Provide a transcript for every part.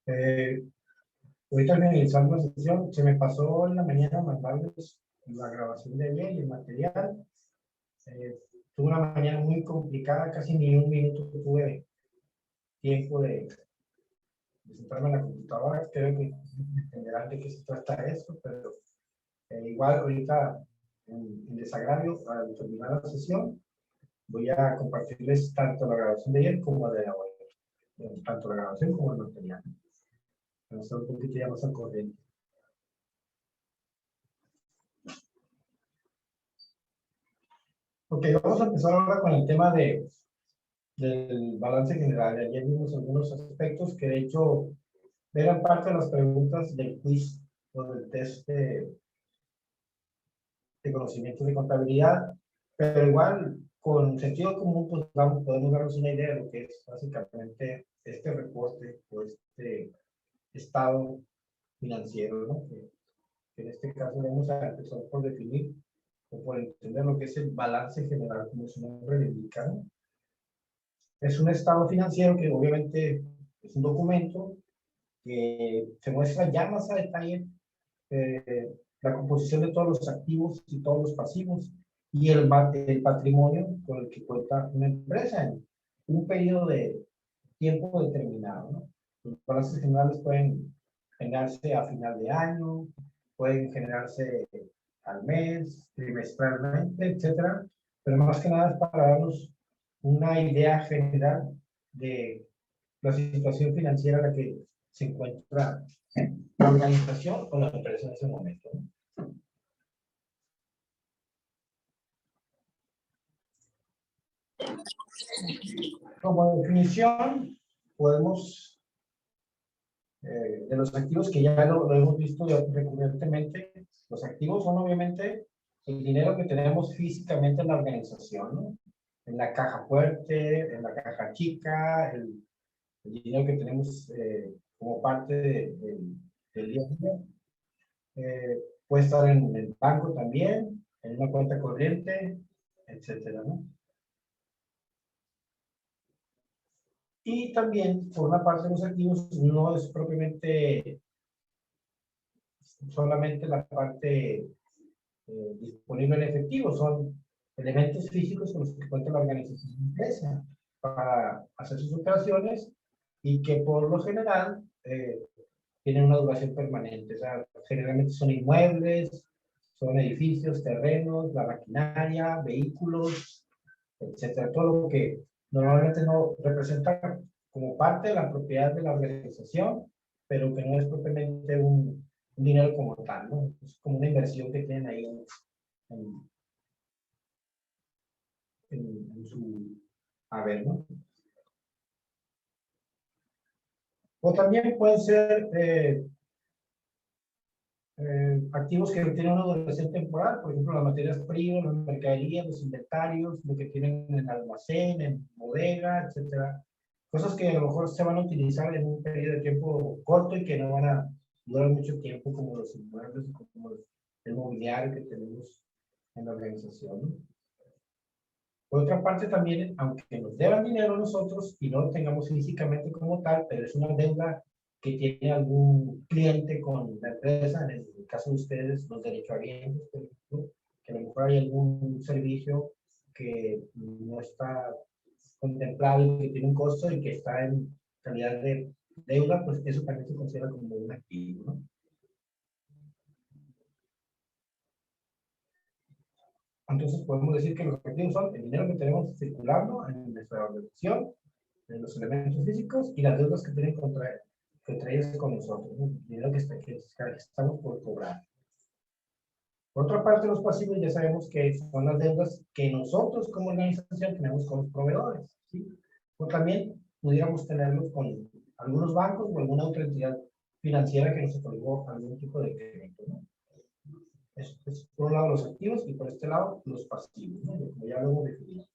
Eh, Ahorita finalizando la sesión, se me pasó en la mañana mandarles la grabación de ayer y el material. Tuve una mañana muy complicada, casi ni un minuto tuve tiempo de sentarme en la computadora. Creo que entenderán de qué se trata esto, pero igual ahorita en desagravio, al terminar la sesión, voy a compartirles tanto la grabación de ayer como de hoy. Tanto la grabación como el material. Para estar un poquito ya más al corriente. Ok, vamos a empezar ahora con el tema del balance general. Ayer vimos algunos aspectos que de hecho eran parte de las preguntas del quiz o del test de conocimientos de contabilidad, pero igual con sentido común pues podemos darnos una idea de lo que es básicamente este reporte o este estado financiero, ¿no? Que en este caso vamos a empezar por definir o por entender lo que es el balance general, como su nombre le indica, ¿no? Es un estado financiero que obviamente es un documento que se muestra ya más a detalle la composición de todos los activos y todos los pasivos y el patrimonio con el que cuenta una empresa en un periodo de tiempo determinado, ¿no? Los balances generales pueden generarse a final de año, pueden generarse al mes, trimestralmente, etcétera, pero más que nada es para darnos una idea general de la situación financiera en la que se encuentra la organización o la empresa en ese momento, ¿no? Como definición, podemos, de los activos que ya lo hemos visto recurrentemente, los activos son obviamente el dinero que tenemos físicamente en la organización, ¿no? En la caja fuerte, en la caja chica, el dinero que tenemos como parte del día a día. Puede estar en el banco también, en una cuenta corriente, etcétera, ¿no? Y también, por una parte de los activos, no es propiamente solamente la parte disponible en efectivo, son elementos físicos con los que cuenta la organización de empresa para hacer sus operaciones y que por lo general tienen una duración permanente. O sea, generalmente son inmuebles, son edificios, terrenos, la maquinaria, vehículos, etcétera. Todo lo que normalmente no representa como parte de la propiedad de la organización, pero que no es propiamente un dinero como tal, ¿no? Es como una inversión que tienen ahí en, en su haber, ¿no? O también pueden ser activos que tienen una duración temporal, por ejemplo, las materias primas, las mercaderías, los inventarios, lo que tienen en almacén, en bodega, etcétera. Cosas que a lo mejor se van a utilizar en un periodo de tiempo corto y que no van a durar mucho tiempo, como los inmuebles, como el mobiliario que tenemos en la organización, ¿no? Por otra parte, también, aunque nos deban dinero a nosotros y no lo tengamos físicamente como tal, pero es una deuda que tiene algún cliente con la empresa, en el caso de ustedes, los derechohabientes, por ejemplo, que a lo mejor hay algún servicio que no está contemplado y que tiene un costo y que está en calidad de deuda, pues eso también se considera como un activo, ¿no? Entonces podemos decir que los activos son el dinero que tenemos circulando en nuestra organización, de los elementos físicos y las deudas que tienen contra ellos con nosotros, ¿no? Dinero que estamos por cobrar. Por otra parte, los pasivos ya sabemos que son las deudas que nosotros como organización tenemos con los proveedores, ¿sí? O también pudiéramos tenerlos con algunos bancos o alguna otra entidad financiera que nos otorgó algún tipo de crédito, ¿no? Es por un lado los activos y por este lado los pasivos, ¿no? Como ya lo hemos definido.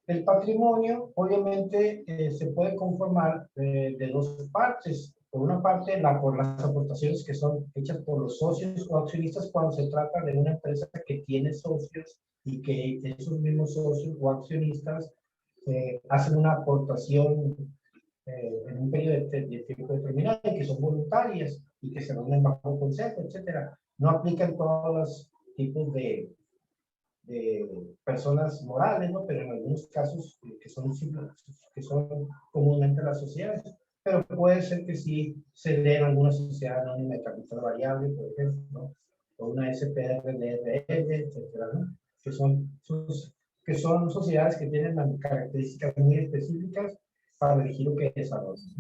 El patrimonio, obviamente, se puede conformar de dos partes. Por una parte, por las aportaciones que son hechas por los socios o accionistas cuando se trata de una empresa que tiene socios y que esos mismos socios o accionistas hacen una aportación en un periodo de tiempo determinado y que son voluntarias y que se reúnen bajo un consejo, etcétera. No aplican todos los tipos de personas morales, ¿no? Pero en algunos casos que son comúnmente las sociedades. Pero puede ser que sí se dé en alguna sociedad anónima de capital variable, por ejemplo, ¿no? O una SPRDRL, etcétera, ¿no? Que son sociedades que tienen características muy específicas para el giro que desarrollan.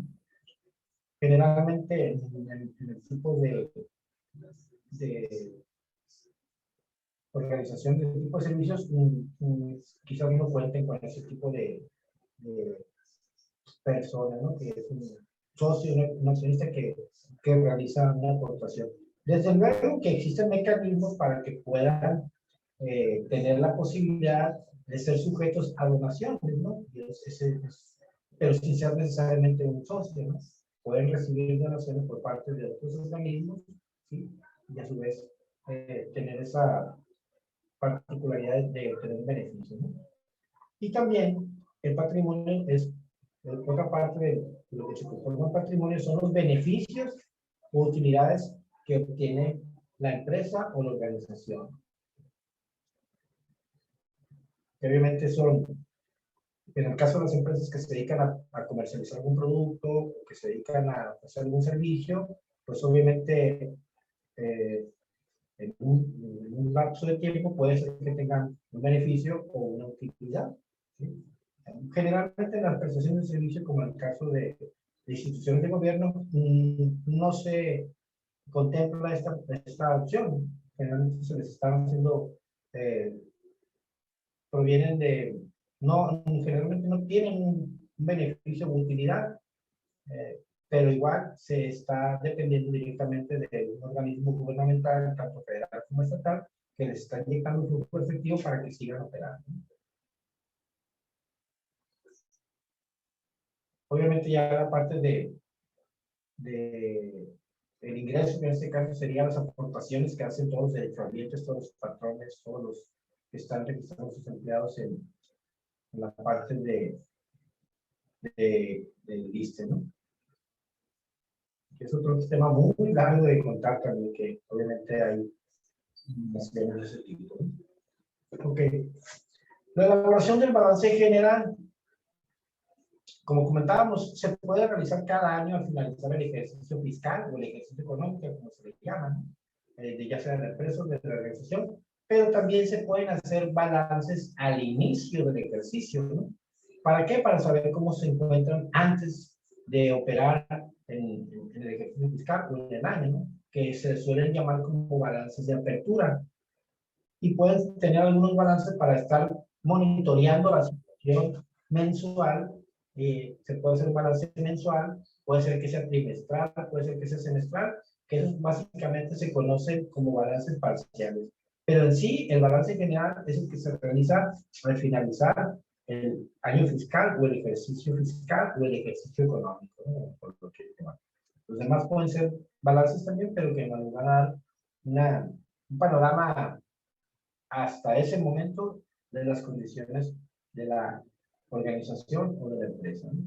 Generalmente en el tipo de organización de este tipo de servicios, quizás no cuenten con ese tipo de personas, ¿no? Que es un socio, un accionista que realiza una aportación. Desde luego que existen mecanismos para que puedan tener la posibilidad de ser sujetos a donaciones, ¿no? Pero sin ser necesariamente un socio, ¿no? Pueden recibir donaciones por parte de otros organismos, ¿sí? Y a su vez tener esa particularidades de tener beneficios, ¿no? Y también el patrimonio es otra parte de lo que se conforma el patrimonio, son los beneficios o utilidades que obtiene la empresa o la organización. Que obviamente son, en el caso de las empresas que se dedican a comercializar algún producto o que se dedican a hacer algún servicio, pues obviamente en un lapso de tiempo puede ser que tengan un beneficio o una utilidad, ¿sí? Generalmente en las prestaciones de servicio, como en el caso de instituciones de gobierno, no se contempla esta opción. Generalmente se les están haciendo, provienen de, generalmente no tienen un beneficio o utilidad, pero igual se está dependiendo directamente de un organismo gubernamental, tanto federal como estatal, que les está inyectando un flujo efectivo para que sigan operando. Obviamente ya la parte el ingreso, que en este caso serían las aportaciones que hacen todos los derechohabientes, todos los patrones, todos los que están registrando sus empleados en la parte del ISSSTE, ¿no? Que es otro tema muy largo de contar también, que obviamente hay más temas de ese tipo, ¿no? Ok. La elaboración del balance general, como comentábamos, se puede realizar cada año al finalizar el ejercicio fiscal o el ejercicio económico, como se le llama, ¿no? Ya sea de la empresa o de la organización, pero también se pueden hacer balances al inicio del ejercicio, ¿no? ¿Para qué? Para saber cómo se encuentran antes de operar en el ejercicio fiscal o en el año, ¿no? Que se suelen llamar como balances de apertura. Y pueden tener algunos balances para estar monitoreando la situación mensual. Se puede hacer un balance mensual, puede ser que sea trimestral, puede ser que sea semestral, que esos básicamente se conocen como balances parciales. Pero en sí, el balance general es el que se realiza al finalizar el año fiscal o el ejercicio fiscal o el ejercicio económico, ¿no? Por lo que, bueno, los demás pueden ser balances también, pero que nos van a dar un panorama hasta ese momento de las condiciones de la organización o de la empresa, ¿no?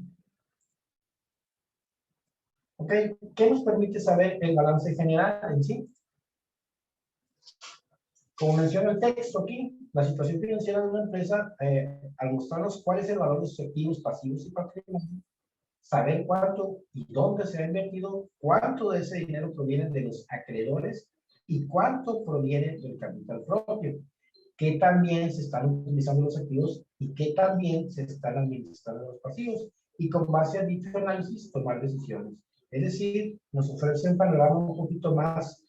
Ok, ¿qué nos permite saber el balance general en sí? Como menciona el texto aquí, la situación financiera de una empresa, al mostrarnos cuál es el valor de sus activos, pasivos y patrimonio, saber cuánto y dónde se ha invertido, cuánto de ese dinero proviene de los acreedores y cuánto proviene del capital propio, que también se están utilizando los activos y que también se están administrando los pasivos, y con base a dicho análisis tomar decisiones. Es decir, nos ofrece un panorama un poquito más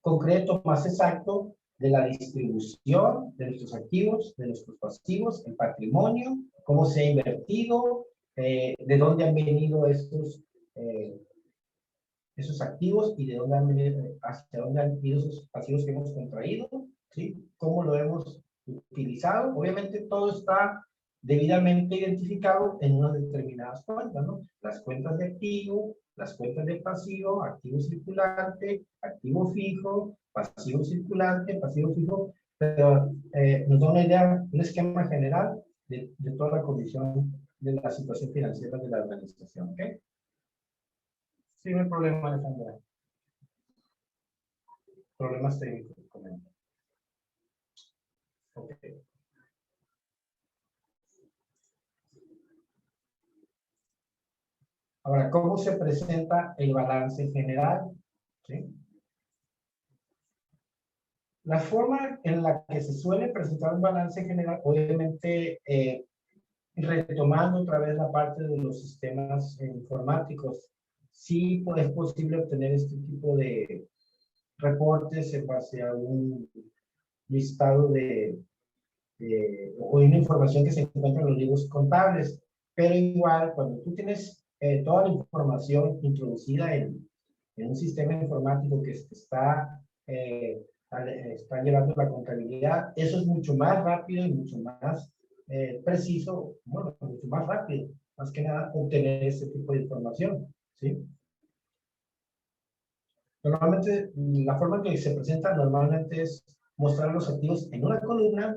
concreto, más exacto de la distribución de nuestros activos, de nuestros pasivos, el patrimonio, cómo se ha invertido, de dónde han venido esos activos y de dónde han venido, hacia dónde han ido esos pasivos que hemos contraído, ¿sí? Cómo lo hemos utilizado. Obviamente todo está debidamente identificado en unas determinadas cuentas, ¿no? Las cuentas de activo, las cuentas de pasivo, activo circulante, activo fijo, pasivo circulante, pasivo fijo, pero nos da una idea, un esquema general de toda la condición de la situación financiera de la organización, ¿ok? Sí, no hay problema, Alejandra. Problemas técnicos, comenta. Ok. Ahora, ¿cómo se presenta el balance general? ¿Sí? La forma en la que se suele presentar un balance general, obviamente, retomando otra vez la parte de los sistemas informáticos, sí es posible obtener este tipo de reportes en base a un listado o una información que se encuentra en los libros contables, pero igual cuando tú tienes toda la información introducida en un sistema informático que está llevando la contabilidad, eso es mucho más rápido y mucho más preciso, bueno, mucho más rápido, más que nada obtener ese tipo de información, ¿sí? Normalmente, la forma en que se presenta normalmente es mostrar los activos en una columna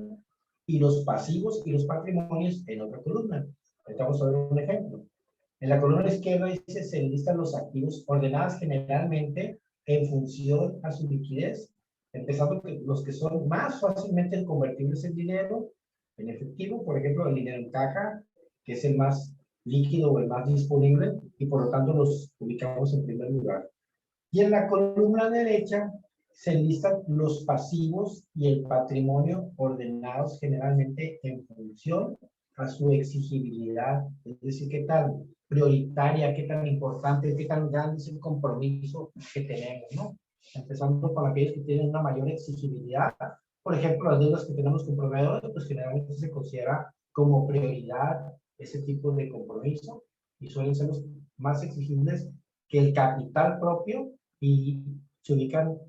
y los pasivos y los patrimonios en otra columna. Ahorita vamos a ver un ejemplo. En la columna izquierda dice se listan los activos ordenados generalmente en función a su liquidez, empezando con los que son más fácilmente convertibles en dinero, en efectivo, por ejemplo, el dinero en caja, que es el más líquido o el más disponible, y por lo tanto los ubicamos en primer lugar. Y en la columna derecha se listan los pasivos y el patrimonio ordenados generalmente en función a su exigibilidad, es decir, qué tan prioritaria, qué tan importante, qué tan grande es el compromiso que tenemos, ¿no? Empezando con aquellos que tienen una mayor exigibilidad. Por ejemplo, las deudas que tenemos con proveedores, pues generalmente se considera como prioridad ese tipo de compromiso y suelen ser los más exigibles que el capital propio y se ubican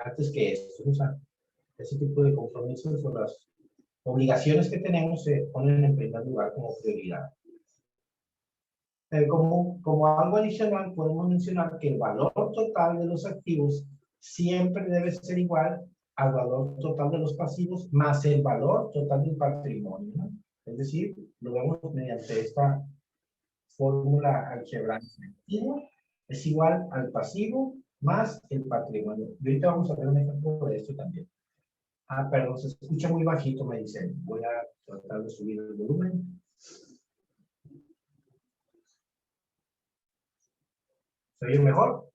antes que esto. O sea, ese tipo de compromisos o las obligaciones que tenemos se ponen en primer lugar como prioridad. Como algo adicional, podemos mencionar que el valor total de los activos siempre debe ser igual al valor total de los pasivos más el valor total del patrimonio, ¿no? Es decir, lo vemos mediante esta fórmula algebraica. El activo es igual al pasivo más el patrimonio. Y ahorita vamos a ver un ejemplo de esto también. Ah, perdón, se escucha muy bajito, me dicen. Voy a tratar de subir el volumen. ¿Se oye mejor?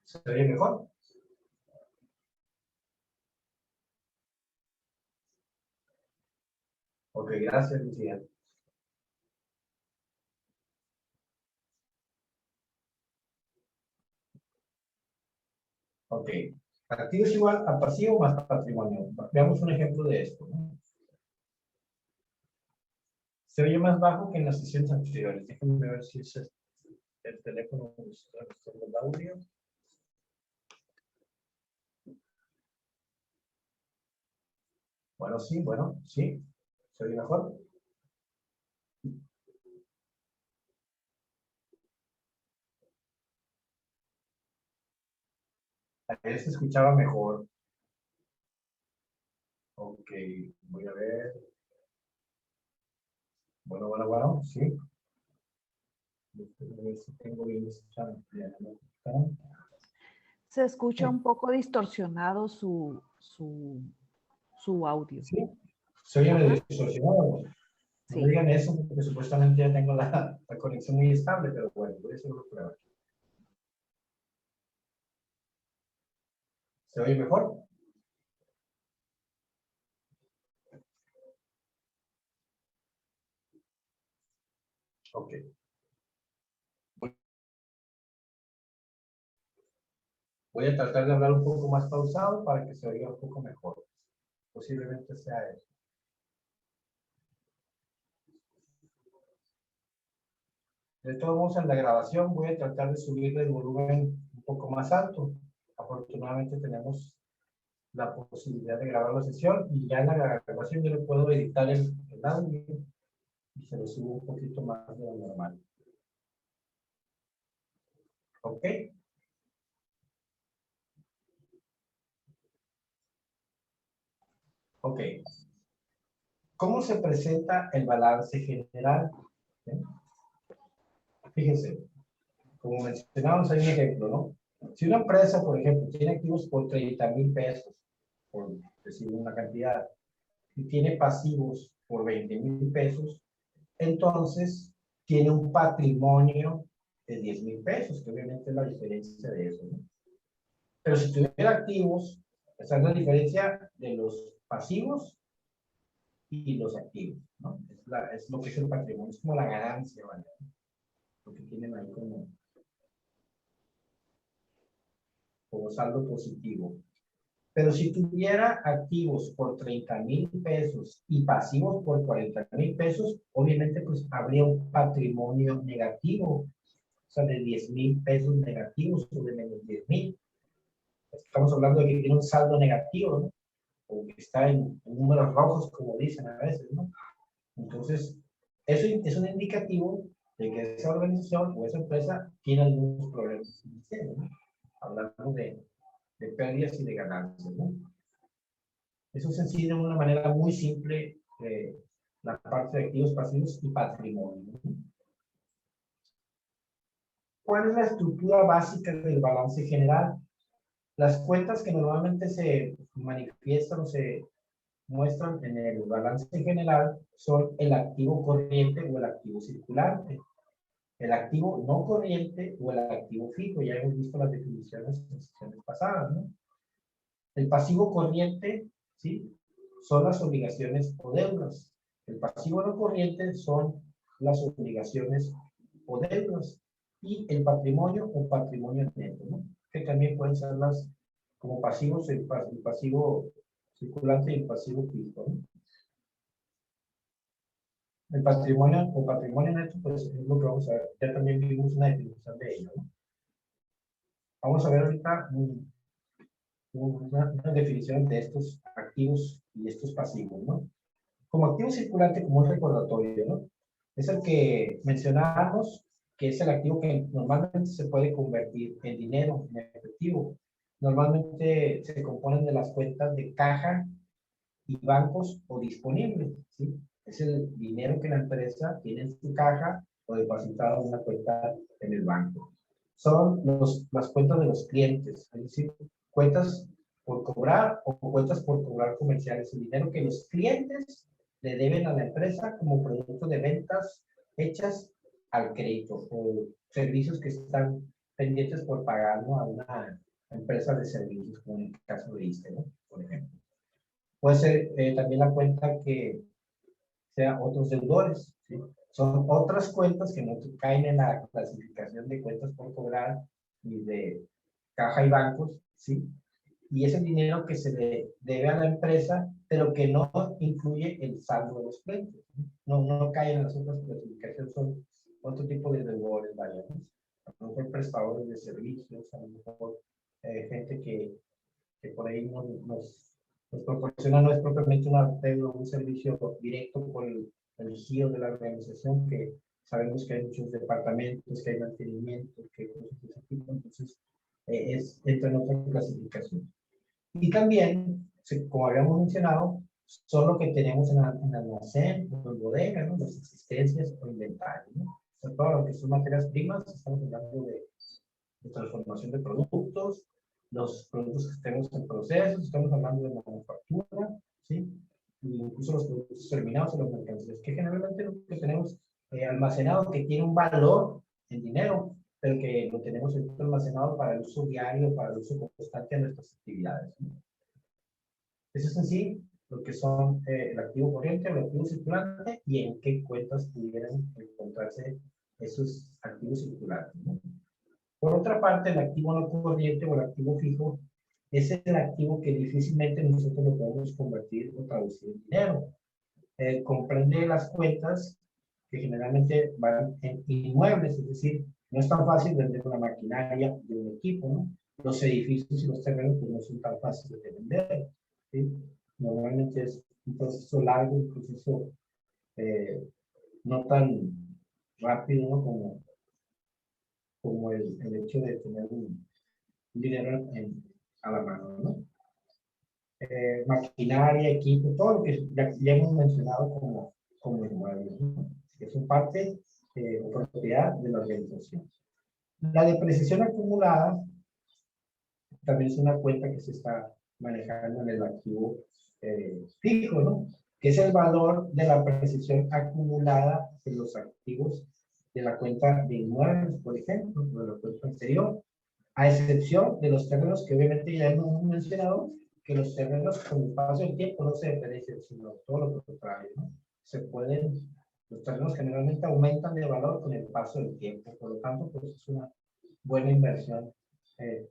¿Se oye mejor? Ok, gracias, Lucía. Ok. Activo es igual a pasivo más patrimonio. Veamos un ejemplo de esto, ¿no? Se oye más bajo que en las sesiones anteriores. Déjenme ver si es el teléfono el audio. Bueno, sí. ¿Se oye mejor? Ayer se escuchaba mejor. Ok, voy a ver. Bueno, sí. A ver si tengo bien escuchado. Se escucha un poco distorsionado su audio. Sí, se oye medio distorsionado. No me Sí. digan eso porque supuestamente ya tengo la conexión muy estable, pero bueno, voy a hacer una prueba. ¿Se oye mejor? Ok. Voy a tratar de hablar un poco más pausado para que se oiga un poco mejor. Posiblemente sea eso. De todos modos, en la grabación voy a tratar de subir el volumen un poco más alto. Afortunadamente tenemos la posibilidad de grabar la sesión y ya en la grabación yo le puedo editar el audio y se lo subo un poquito más de lo normal. ¿Ok? Ok. ¿Cómo se presenta el balance general? Fíjense, como mencionamos, hay un ejemplo, ¿no? Si una empresa, por ejemplo, tiene activos por 30,000 pesos, por decir una cantidad, y tiene pasivos por 20,000 pesos, entonces tiene un patrimonio de 10,000 pesos, que obviamente es la diferencia de eso, ¿no? Pero si tuviera activos, esa es la diferencia de los pasivos y los activos, ¿no? Es lo que es el patrimonio, es como la ganancia, ¿vale? Lo que tienen ahí como saldo positivo. Pero si tuviera activos por 30,000 pesos y pasivos por 40,000 pesos, obviamente pues habría un patrimonio negativo, o sea, de 10,000 pesos negativos o de menos 10,000. Estamos hablando de que tiene un saldo negativo, ¿no? O que está en números rojos, como dicen a veces, ¿no? Entonces, eso es un indicativo de que esa organización o esa empresa tiene algunos problemas financieros, ¿no? Hablando de pérdidas y de ganancias, ¿no? Eso se enseña de una manera muy simple la parte de activos pasivos y patrimonio, ¿no? ¿Cuál es la estructura básica del balance general? Las cuentas que normalmente se manifiestan o se muestran en el balance general son el activo corriente o el activo circulante, el activo no corriente o el activo fijo. Ya hemos visto las definiciones en sesiones pasadas, ¿no? El pasivo corriente, ¿sí? Son las obligaciones o deudas. El pasivo no corriente son las obligaciones o deudas. Y el patrimonio o patrimonio neto, ¿no? Que también pueden ser las como pasivos, el pasivo circulante y el pasivo fijo, ¿no? El patrimonio o patrimonio neto, pues es lo que vamos a ver. Ya también vimos una definición de ello, ¿no? Vamos a ver ahorita una definición de estos activos y estos pasivos, ¿no? Como activo circulante, como un recordatorio, ¿no? Es el que mencionábamos, que es el activo que normalmente se puede convertir en dinero, en efectivo. Normalmente se componen de las cuentas de caja y bancos o disponibles, ¿sí? Es el dinero que la empresa tiene en su caja o depositado en una cuenta en el banco. Son las cuentas de los clientes, es decir, cuentas por cobrar o cuentas por cobrar comerciales, el dinero que los clientes le deben a la empresa como producto de ventas hechas al crédito o servicios que están pendientes por pagar, ¿no? A una empresa de servicios, como en el caso de ISSSTE, ¿no? Por ejemplo. Puede ser también la cuenta que sea otros deudores, ¿sí? Son otras cuentas que no caen en la clasificación de cuentas por cobrar ni de caja y bancos, ¿sí? Y es el dinero que se le debe a la empresa, pero que no incluye el saldo de los clientes. No caen en las otras clasificaciones, son otro tipo de deudores, vaya, ¿no? A lo mejor prestadores de servicios, a lo mejor gente que por ahí nos proporciona, no es propiamente una deuda, un servicio directo por el giro de la organización, que sabemos que hay muchos departamentos, que hay mantenimiento, que hay cosas de ese tipo, entonces entra en otra clasificación. Y también, como habíamos mencionado, son lo que tenemos en almacén o en bodega, ¿no? Las existencias o inventario, ¿no? O sea, todo lo que son materias primas, estamos hablando de transformación de productos, los productos que estemos en proceso, estamos hablando de manufactura, ¿sí? Y incluso los productos terminados o las mercancías, que generalmente lo que tenemos almacenado, que tiene un valor en dinero, pero que lo tenemos almacenado para el uso diario, para el uso constante de nuestras actividades, ¿no? Eso es en sí lo que son el activo corriente, el activo circulante y en qué cuentas pudieran encontrarse esos activos circulantes, ¿no? Por otra parte, el activo no corriente o el activo fijo es el activo que difícilmente nosotros lo podemos convertir o traducir en dinero. Comprende las cuentas que generalmente van en inmuebles, es decir, no es tan fácil vender una maquinaria de un equipo, ¿no? Los edificios y los terrenos pues, no son tan fáciles de vender, ¿sí? Normalmente es un proceso largo, un proceso no tan rápido, ¿no? como el hecho de tener un dinero a la mano, ¿no? Maquinaria, equipo, todo lo que ya hemos mencionado como inmuebles, ¿no? Que son parte o propiedad de la organización. La depreciación acumulada también es una cuenta que se está manejando en el activo fijo, ¿no? Que es el valor de la depreciación acumulada de los activos de la cuenta de inmuebles, por ejemplo, o de la cuenta anterior, a excepción de los terrenos que obviamente ya hemos mencionado, que los terrenos con el paso del tiempo no se deprecian, sino todo lo contrario, ¿no? Los terrenos generalmente aumentan de valor con el paso del tiempo, por lo tanto, pues es una buena inversión en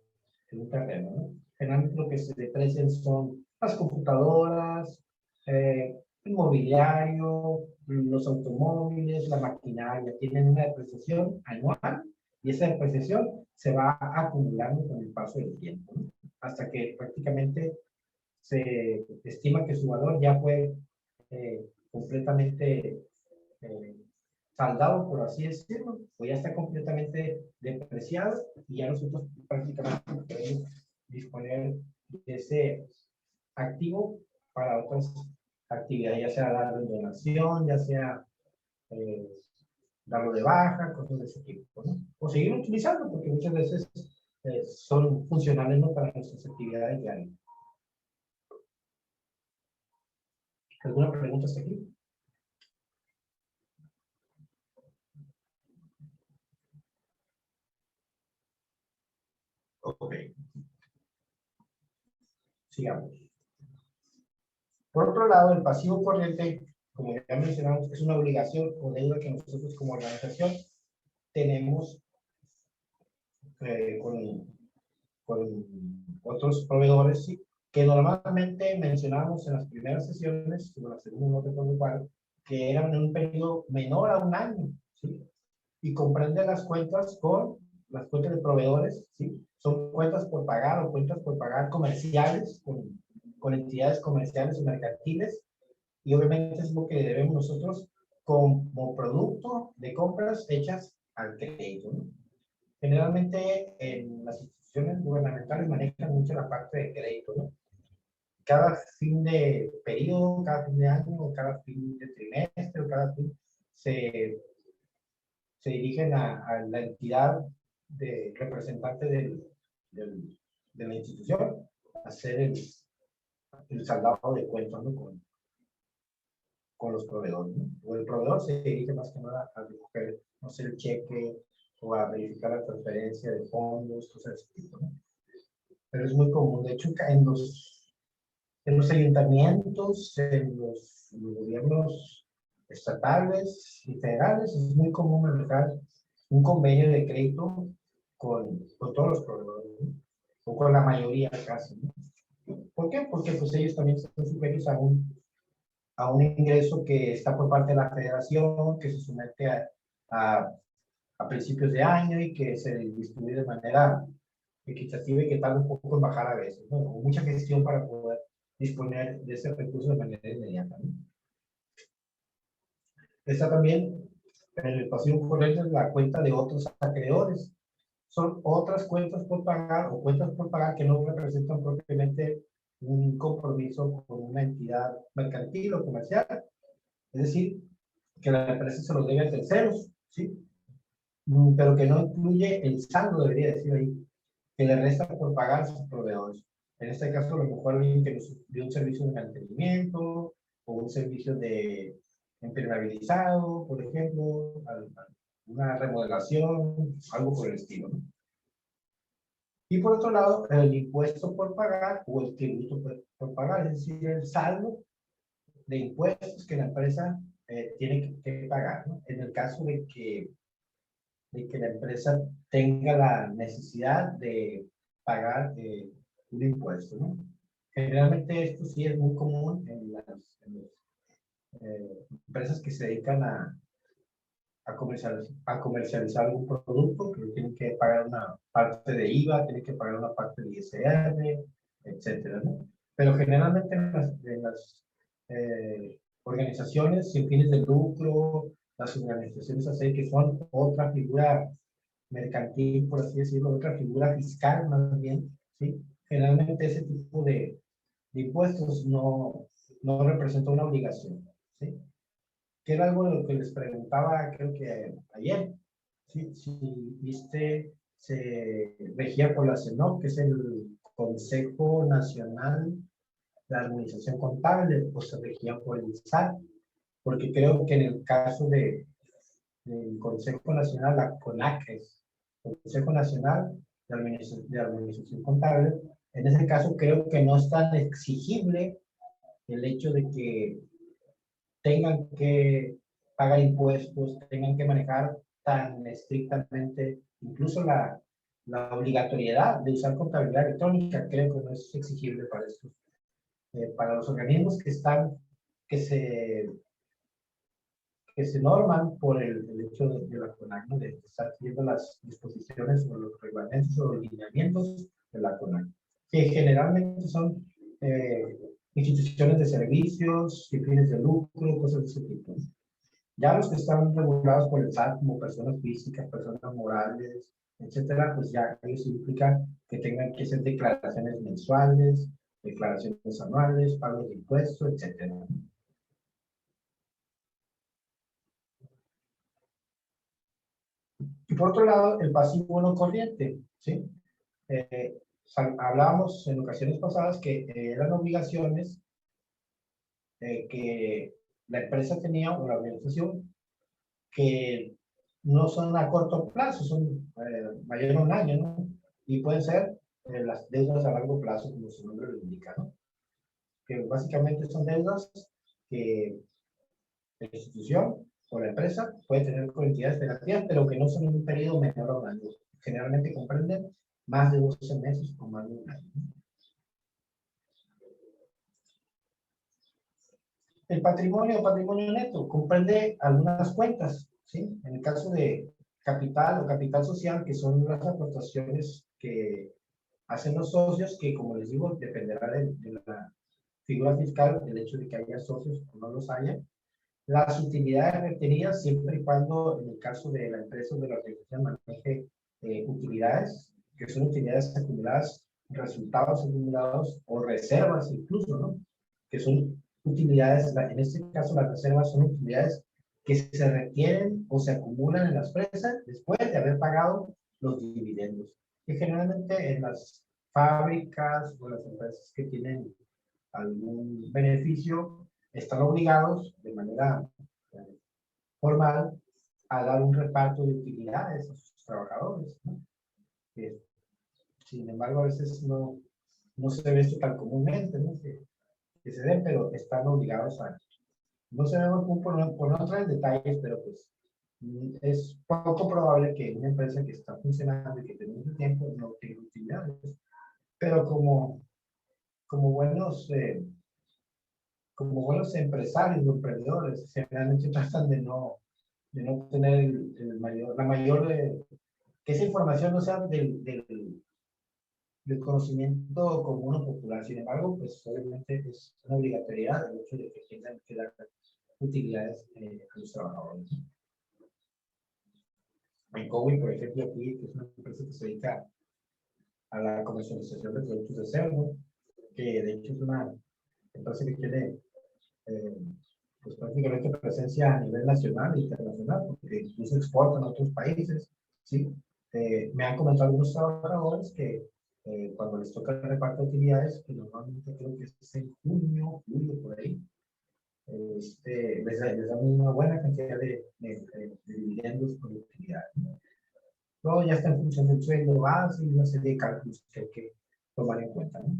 un terreno, ¿no? Generalmente lo que se deprecian son las computadoras, el mobiliario, los automóviles, la maquinaria, tienen una depreciación anual y esa depreciación se va acumulando con el paso del tiempo, ¿no? Hasta que prácticamente se estima que su valor ya fue completamente saldado, por así decirlo, o ya está completamente depreciado y ya nosotros prácticamente podemos disponer de ese activo para otras actividades, ya sea darlo en donación, ya sea eh, darlo de baja, cosas de ese tipo, ¿no? O seguir utilizando, porque muchas veces son funcionales, ¿no? Para nuestras actividades diarias. ¿Alguna pregunta hasta aquí? Ok. Sigamos. Por otro lado, el pasivo corriente, como ya mencionamos, es una obligación o deuda que nosotros como organización tenemos con otros proveedores, ¿sí? Que normalmente mencionamos en las primeras sesiones, o la segunda, no recuerdo cuál, que eran en un periodo menor a un año, ¿sí? Y comprende las cuentas de proveedores, ¿sí? Son cuentas por pagar o cuentas por pagar comerciales con entidades comerciales o mercantiles, y obviamente es lo que debemos nosotros como producto de compras hechas al crédito, ¿no? Generalmente en las instituciones gubernamentales manejan mucho la parte de crédito, ¿no? Cada fin de periodo, cada fin de año, cada fin de trimestre, cada fin se dirigen a la entidad de representante de la institución a hacer el saldado de cuentas, ¿no? Con los proveedores, ¿no? O el proveedor se dirige más que nada a recoger, no sé, el cheque o a verificar la transferencia de fondos, cosas de ese tipo, ¿no? Pero es muy común. De hecho, en los ayuntamientos, en los gobiernos estatales y federales, es muy común manejar un convenio de crédito con todos los proveedores, ¿no? O con la mayoría casi, ¿no? ¿Por qué? Porque pues ellos también están sujetos a un ingreso que está por parte de la federación, que se somete a, a principios de año y que se distribuye de manera equitativa y que tarda un poco en bajar a veces, ¿no? Con mucha gestión para poder disponer de ese recurso de manera inmediata, ¿no? Está también en el pasivo corriente la cuenta de otros acreedores. Son otras cuentas por pagar o cuentas por pagar que no representan propiamente un compromiso con una entidad mercantil o comercial. Es decir, que la empresa se los debe a terceros, ¿sí? Pero que no incluye el saldo, debería decir ahí, que le resta por pagar a sus proveedores. En este caso, a lo mejor alguien que nos dio un servicio de mantenimiento o un servicio de impermeabilizado, por ejemplo, una remodelación, algo por el estilo, ¿no? Y por otro lado, el impuesto por pagar o el tributo por pagar, es decir, el saldo de impuestos que la empresa tiene que pagar, ¿no? En el caso de que la empresa tenga la necesidad de pagar un impuesto, ¿no? Generalmente esto sí es muy común en las empresas que se dedican a comercializar algún producto, que tienen que pagar una parte de IVA, tienen que pagar una parte de ISR, etcétera, ¿no? Pero generalmente en las organizaciones sin fines de lucro, las organizaciones así que son otra figura mercantil, por así decirlo, otra figura fiscal más bien, ¿sí? Generalmente ese tipo de impuestos no representa una obligación, ¿sí? Que era algo de lo que les preguntaba, creo que ayer, ¿sí? Si viste, se regía por la CENOC, que es el Consejo Nacional de Administración Contable, o se regía por el SAT, porque creo que en el caso del Consejo Nacional, la CONACES, Consejo Nacional de Administración Contable, en ese caso creo que no es tan exigible el hecho de que tengan que pagar impuestos, tengan que manejar tan estrictamente, incluso la obligatoriedad de usar contabilidad electrónica, creo que no es exigible para estos, para los organismos que se, que se norman por el hecho de la CONAC, de estar siguiendo las disposiciones o los reglamentos o los lineamientos de la CONAC, que generalmente son instituciones de servicios, sin fines de lucro, cosas de ese tipo. Ya los que están regulados por el SAT como personas físicas, personas morales, etcétera, pues ya ellos implican que tengan que hacer declaraciones mensuales, declaraciones anuales, pagos de impuestos, etcétera. Y por otro lado, el pasivo no corriente, ¿sí? Hablábamos en ocasiones pasadas que eran obligaciones que la empresa tenía o la organización que no son a corto plazo, son mayor a un año, ¿no? Y pueden ser las deudas a largo plazo, como su nombre lo indica, ¿no? Que básicamente son deudas que la institución o la empresa puede tener con entidades financieras, pero que no son en un periodo menor a un año. Generalmente comprenden más de 12 meses o más de un año. El patrimonio neto, comprende algunas cuentas, ¿sí? En el caso de capital o capital social, que son las aportaciones que hacen los socios, que como les digo, dependerá de la figura fiscal, el hecho de que haya socios o no los haya. Las utilidades retenidas, siempre y cuando, en el caso de la empresa o de la organización, maneje utilidades, que son utilidades acumuladas, resultados acumulados o reservas incluso, ¿no? Que son utilidades, en este caso las reservas son utilidades que se retienen o se acumulan en las empresas después de haber pagado los dividendos. Que generalmente en las fábricas o las empresas que tienen algún beneficio están obligados de manera formal a dar un reparto de utilidades a sus trabajadores, ¿no? Sin embargo, a veces no se ve esto tan comúnmente, ¿no? Que se den, pero están obligados a. No sabemos por no entrar en detalles, pero pues es poco probable que una empresa que está funcionando y que tiene mucho tiempo no tenga utilidades. Pero como buenos empresarios o emprendedores, generalmente tratan de no tener la mayor, que esa información no sea del conocimiento común o popular. Sin embargo, pues obviamente es una obligatoriedad el hecho de que tengan que dar utilidades a los trabajadores. En Cowi, por ejemplo, aquí, que es una empresa que se dedica a la comercialización de productos de cerdo, que de hecho es una empresa que tiene pues prácticamente presencia a nivel nacional e internacional, porque incluso exportan a otros países, ¿sí? Me han comentado algunos trabajadores que cuando les toca el reparto de utilidades, que normalmente creo que es en junio, julio, por ahí, les dan una buena cantidad de dividendos por utilidades, ¿no? Luego ya está en función del sueldo base y una serie de cálculos que hay que tomar en cuenta, ¿no?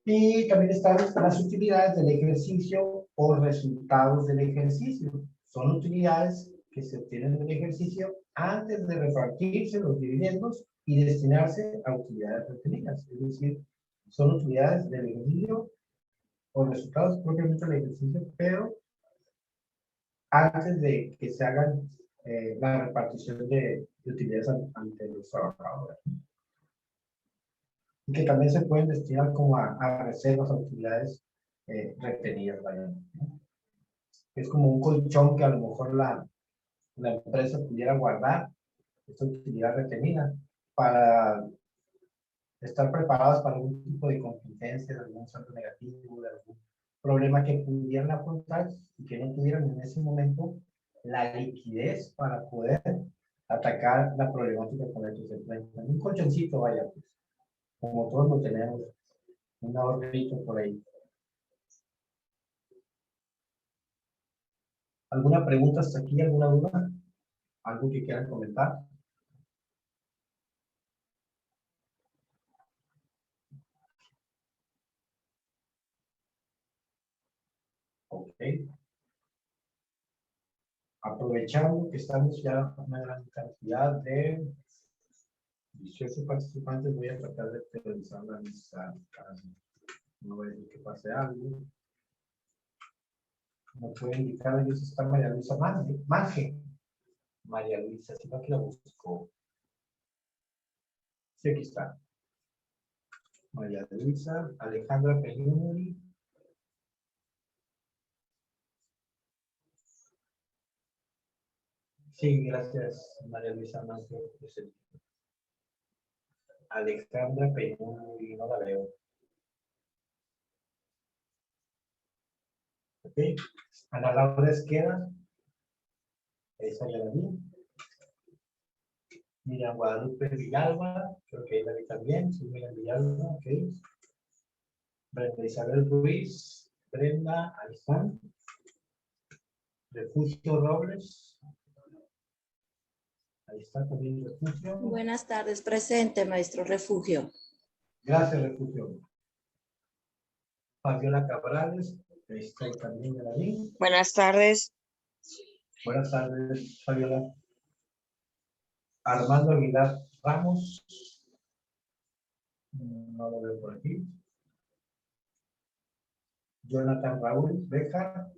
Y también están las utilidades del ejercicio o resultados del ejercicio. Son utilidades que se obtienen del ejercicio antes de repartirse los dividendos y destinarse a utilidades retenidas. Es decir, son utilidades del ejercicio o resultados propiamente del ejercicio, pero antes de que se hagan la repartición de utilidades ante los trabajadores. Y que también se pueden destinar como a reservas, a utilidades retenidas, vaya, ¿no? Es como un colchón que a lo mejor la empresa pudiera guardar esta utilidad retenida para estar preparadas para algún tipo de contingencia, de algún saldo negativo, de algún problema que pudieran afrontar y que no tuvieran en ese momento la liquidez para poder atacar la problemática con la que se enfrentan. Un colchoncito, vaya, pues, como todos lo tenemos, un ahorrito por ahí. ¿Alguna pregunta hasta aquí? ¿Alguna duda? ¿Algo que quieran comentar? Ok. Aprovechando que estamos ya una gran cantidad de 18 participantes, voy a tratar de priorizar la lista. No voy a decir que pase algo. No puede indicar a ellos está María Luisa Manje. María Luisa, si no aquí la busco. Sí, aquí está. María Luisa, Alejandra Peñuri. Sí, gracias, María Luisa Manje. Alejandra Peñuri, no la veo. Ok. Ana Laura Esqueda. Esa ya la vi. Miriam Guadalupe Villalba, creo que ahí la vi también. Sí, Miriam Villalba, ok. Brenda Isabel Ruiz. Brenda, ahí están. Refugio Robles. Ahí está también Refugio. Buenas tardes, presente, maestro Refugio. Gracias, Refugio. Fabiola Cabrales, ahí está también de la línea. Buenas tardes. Buenas tardes, Fabiola. Armando Aguilar Ramos. No lo veo por aquí. Jonathan Raúl Beja.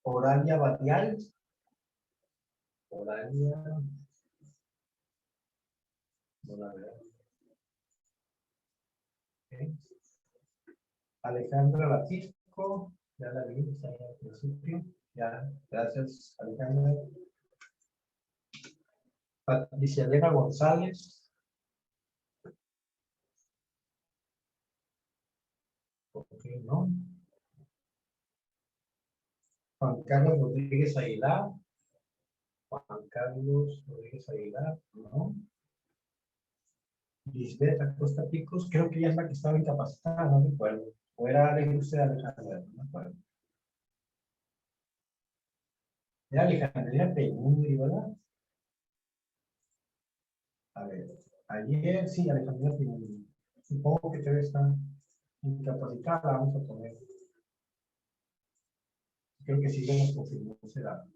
Oralia Batial. Oralia. No la veo. Okay. Alejandra Batisco. Ya la vi, está en el principio. Ya, gracias, Alejandra. Patricia Elena González. Ok, no. Juan Carlos Rodríguez Aguilar. Juan Carlos Rodríguez Aguilar, no. Lisbeth Acosta Picos, creo que ella es la que estaba incapacitada, no recuerdo. O era la industria de Alejandra, no me acuerdo. Era Alejandría Peñuri, ¿verdad? A ver, ayer sí, Alejandría Peñuri. Supongo que debe estar incapacitada, la vamos a poner. Creo que sí, ya nos confirmó ese dato.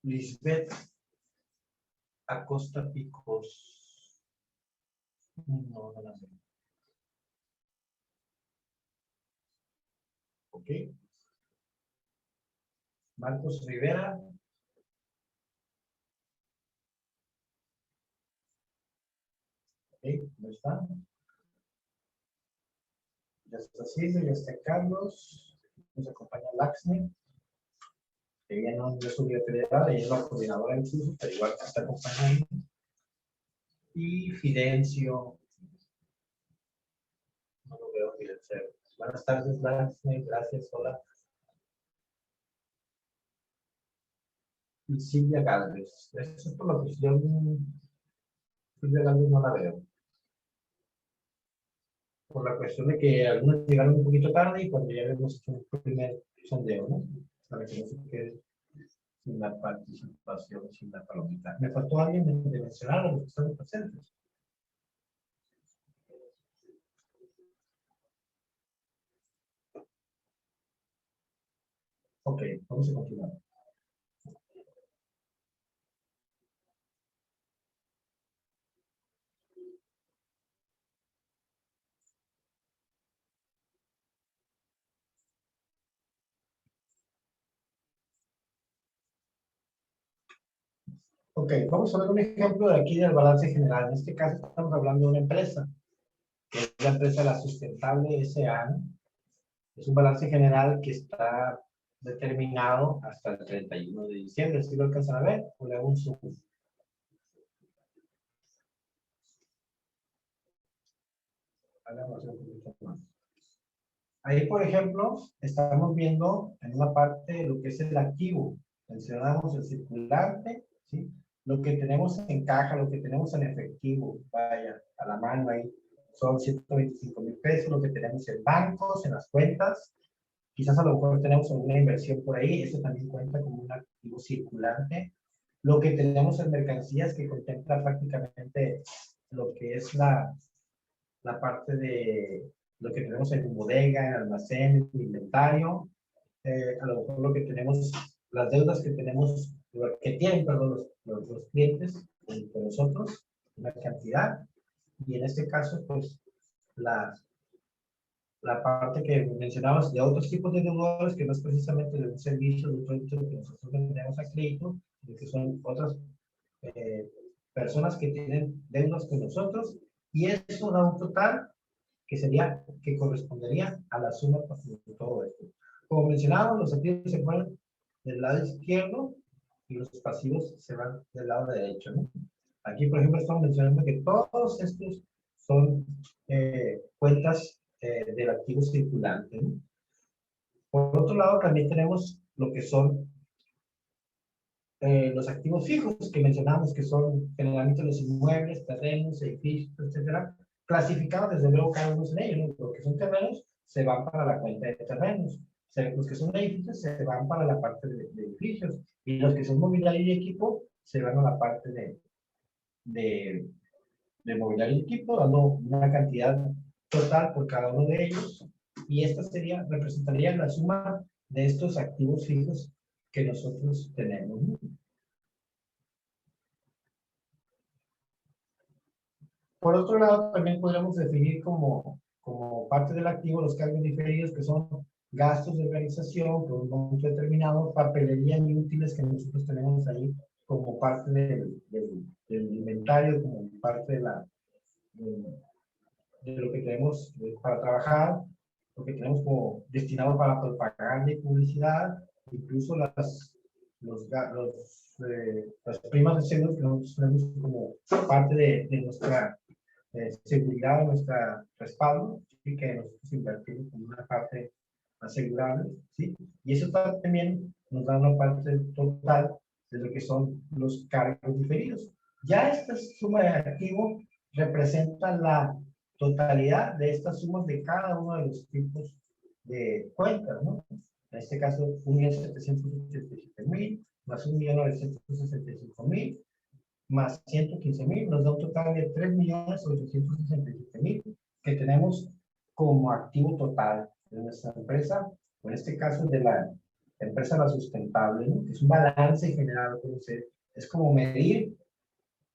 Lisbeth Acosta Picos. No, no la sé. Ok. Marcos Rivera. Ok, ¿no está? Ya está Silvia, ya está Carlos. Nos acompaña Laxmi. Ella no es su federal, ella es la coordinadora del curso, pero igual está acompañando. Y Fidencio. No lo veo, Fidencio. Buenas tardes, Laxmi. Gracias, hola. Y Silvia Galvez. Eso es por la cuestión. Silvia Galvez no la veo. Por la cuestión de que algunos llegaron un poquito tarde y cuando ya vemos un primer sondeo, ¿no? Para que no se quede sin la participación, sin la palomita. ¿Me faltó alguien de mencionar a los que están presentes? Ok, vamos a continuar. Ok, vamos a ver un ejemplo de aquí del balance general. En este caso estamos hablando de una empresa, que es la empresa La Sustentable S.A. Es un balance general que está determinado hasta el 31 de diciembre. ¿Sí lo alcanzan a ver? O le hago un zoom. Hagamos un poquito más. Ahí, por ejemplo, estamos viendo en una parte lo que es el activo. Mencionamos el circulante, ¿sí? Lo que tenemos en caja, lo que tenemos en efectivo, vaya, a la mano ahí, son 125,000 pesos, lo que tenemos en bancos, en las cuentas. Quizás a lo mejor tenemos alguna inversión por ahí, eso también cuenta como un activo circulante. Lo que tenemos en mercancías, que contempla prácticamente lo que es la parte de lo que tenemos en bodega, en almacén, en inventario, a lo mejor lo que tenemos, las deudas que tenemos, lo que tienen, perdón, los clientes con nosotros, una cantidad, y en este caso, pues, la parte que mencionabas de otros tipos de deudores, que no es precisamente de un servicio, de un producto que nosotros vendemos a crédito, sino que son otras eh, personas que tienen deudas con nosotros, y eso da un total que sería, que correspondería a la suma de todo esto. Como mencionaba, los activos se ponen del lado izquierdo y los pasivos se van del lado derecho, ¿no? Aquí, por ejemplo, estamos mencionando que todos estos son cuentas del activo circulante, ¿no? Por otro lado, también tenemos lo que son los activos fijos que mencionamos, que son generalmente los inmuebles, terrenos, edificios, etcétera, clasificados desde luego cada uno de ellos, ¿no? Los que son terrenos se van para la cuenta de terrenos, los que son edificios se van para la parte de edificios, y los que son mobiliario y equipo se van a la parte de, de mobiliario y equipo, dando una cantidad total por cada uno de ellos, y esta sería, representaría la suma de estos activos fijos que nosotros tenemos, ¿no? Por otro lado, también podríamos definir como parte del activo los cargos diferidos, que son gastos de organización por un monto determinado, papelería y útiles que nosotros tenemos ahí como parte del inventario, como parte de lo que tenemos para trabajar, lo que tenemos como destinado para propaganda y publicidad, incluso las primas de seguros que nosotros tenemos como parte de nuestra seguridad, nuestra respaldo, y que nosotros invertimos como una parte asegurable, ¿sí? Y eso también nos da una parte total de lo que son los cargos diferidos. Ya esta suma de activo representa la totalidad de estas sumas de cada uno de los tipos de cuentas, ¿no? En este caso, 1.787.000 más 1.965.000 más 115.000, nos da un total de 3.867.000 que tenemos como activo total de nuestra empresa, o en este caso de la empresa La Sustentable, ¿no? Que es un balance general, es como medir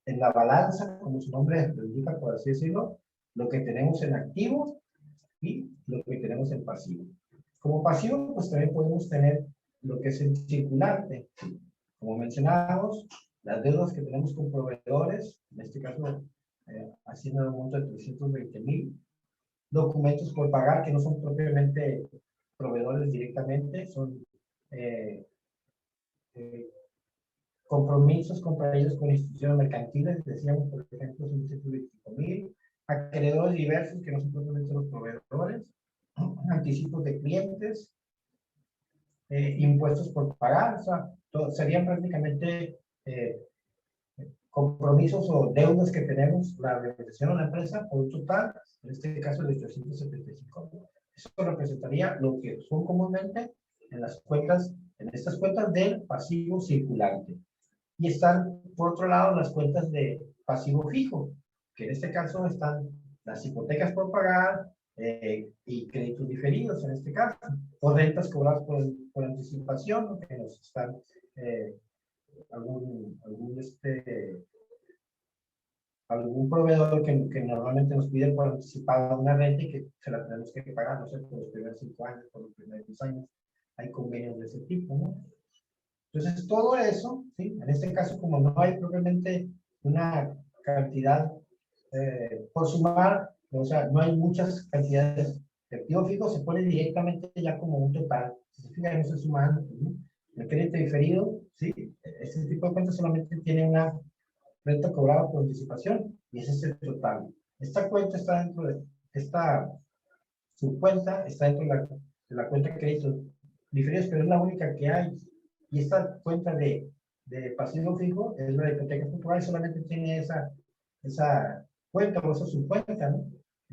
en la balanza, como su nombre lo indica, por así decirlo, lo que tenemos en activo y lo que tenemos en pasivo. Como pasivo, pues también podemos tener lo que es el circulante. Como mencionábamos, las deudas que tenemos con proveedores, en este caso, haciendo un monto de 320.000, documentos por pagar que no son propiamente proveedores directamente, son eh, eh, compromisos contraídos con instituciones mercantiles, decíamos, por ejemplo, son 125.000, acreedores diversos que no son propiamente los proveedores, anticipos de clientes, impuestos por pagar, o sea, serían prácticamente compromisos o deudas que tenemos la organización o la empresa por un total, en este caso de 875.000. Eso representaría lo que son comúnmente en las cuentas, en estas cuentas del pasivo circulante. Y están, por otro lado, las cuentas de pasivo fijo, que en este caso están las hipotecas por pagar y créditos diferidos, en este caso, o rentas cobradas por anticipación, ¿no? Que nos están algún proveedor que normalmente nos pide por anticipado una renta y que se la tenemos que pagar, no sé, por los primeros 5 años, por los primeros 10 años. Hay convenios de ese tipo, ¿no? Entonces, todo eso, ¿sí? En este caso, como no hay propiamente una cantidad por sumar, o sea, no hay muchas cantidades de activo fijo, se pone directamente ya como un total. Si se fijan, no se suman, ¿sí? El crédito diferido, ¿sí? Este tipo de cuentas solamente tiene una renta cobrada por anticipación y ese es el total. Esta cuenta está dentro de su cuenta está dentro de la cuenta de crédito diferidos, pero es la única que hay. Y esta cuenta de pasivo fijo es la de hipoteca popular, solamente tiene esa cuenta o esa subcuenta, ¿no?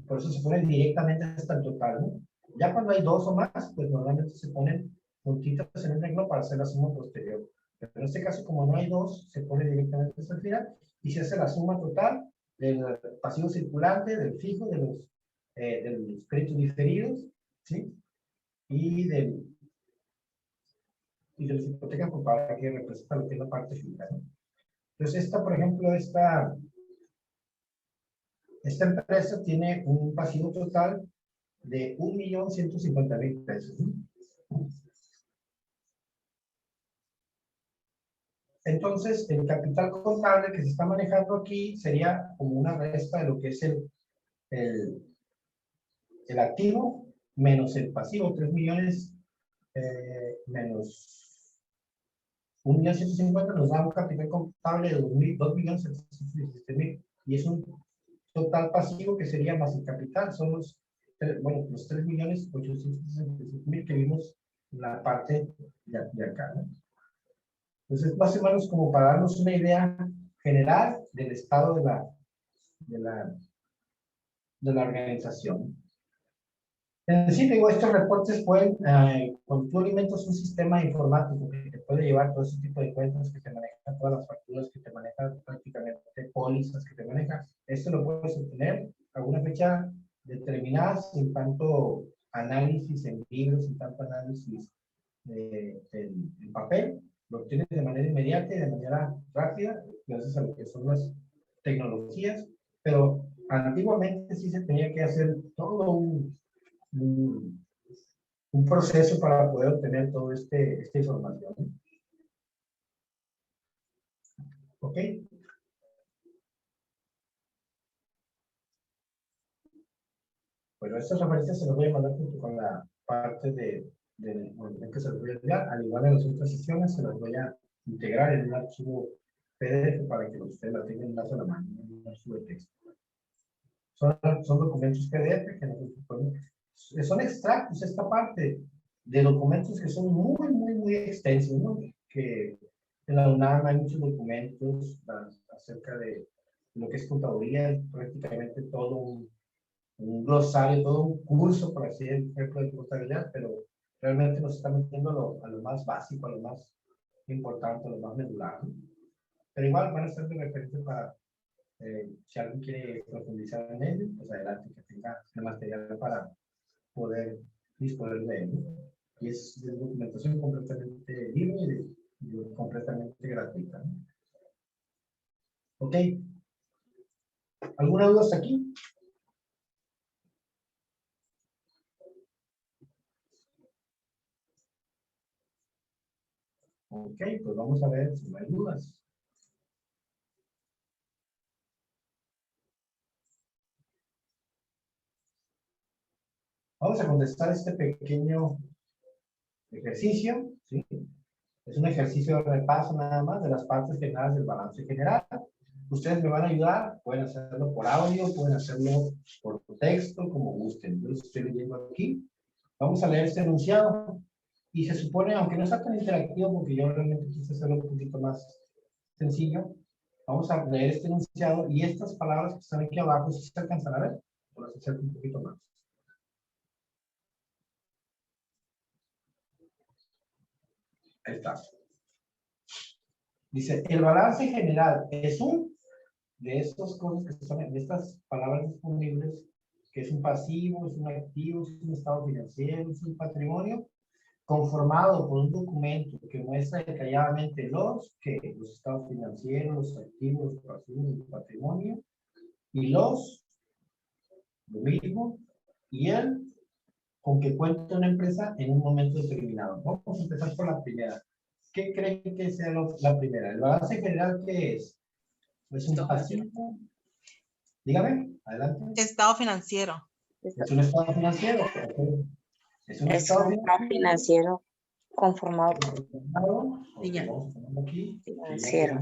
Por eso se pone directamente hasta el total, ¿no? Ya cuando hay dos o más, pues normalmente se ponen puntitos en un renglón para hacer la suma posterior. Pero en este caso, como no hay dos, se pone directamente hasta el final y se hace la suma total del pasivo circulante, del fijo, de los créditos diferidos, ¿sí? Y de las hipotecas populares, que representa lo que es la parte fija, ¿no? Entonces, esta, por ejemplo, esta empresa tiene un pasivo total de 1.150.000 pesos, ¿no? Entonces, el capital contable que se está manejando aquí sería como una resta de lo que es el activo menos el pasivo, 3 millones menos 1.150.000 nos da un capital contable de 2.717.000 y es un total pasivo que sería más el capital, son los 3.867.000 que vimos en la parte de acá, ¿no? Entonces, más o menos como para darnos una idea general del estado de la, de la organización. En sí, digo, estos reportes pueden, cuando tú alimentas un sistema informático que te puede llevar todo ese tipo de cuentas, que te manejan todas las facturas, que te manejan prácticamente pólizas, que te manejan, esto lo puedes obtener a una fecha determinada, sin tanto análisis en libros, sin tanto análisis en papel, lo obtienes de manera inmediata y de manera rápida, gracias a lo que son las tecnologías, pero antiguamente sí se tenía que hacer todo un proceso para poder obtener toda esta información. ¿Ok? Bueno, estas referencias se las voy a mandar junto con la parte del que se las voy a enviar. Al igual en las otras sesiones, se las voy a integrar en un archivo PDF para que ustedes la tengan más a la mano, en un archivo de texto. Son documentos PDF que son extractos, esta parte de documentos que son muy, muy, muy extensos, ¿no? Que en la UNAM hay muchos documentos acerca de lo que es contaduría, prácticamente todo un glosario, todo un curso, por así decirlo, de contabilidad, pero realmente nos está metiendo a lo más básico, a lo más importante, a lo más medular, ¿no? Pero igual van a ser de referencia para si alguien quiere profundizar en ello, pues adelante, que tenga el material para poder disponer de él. Y es de documentación completamente libre y completamente gratuita, ¿no? ¿Ok? ¿Alguna duda hasta aquí? Ok, pues vamos a ver si no hay dudas. Vamos a contestar este pequeño ejercicio, ¿sí? Es un ejercicio de repaso nada más de las partes generales del balance general. Ustedes me van a ayudar, pueden hacerlo por audio, pueden hacerlo por texto, como gusten. Yo los estoy leyendo aquí. Vamos a leer este enunciado. Y se supone, aunque no sea tan interactivo, porque yo realmente quise hacerlo un poquito más sencillo, vamos a leer este enunciado y estas palabras que están aquí abajo, si se alcanzan a ver, o las acerco un poquito más. Ahí está. Dice, el balance general es de estas cosas que son, de estas palabras disponibles, que es un pasivo, es un activo, es un estado financiero, es un patrimonio, conformado por un documento que muestra detalladamente los estados financieros, los activos, los pasivos, el patrimonio, y lo mismo, y con que cuenta una empresa en un momento determinado. Vamos a empezar por la primera. ¿Qué creen que sea la primera? ¿El balance general qué es? ¿Es un pasivo? Dígame, adelante. Estado financiero. ¿Es un estado financiero? Ok. ¿Es un Es estado un estado financiero conformado por financiero? Ok, Ya. vamos a ponerlo aquí. financiero.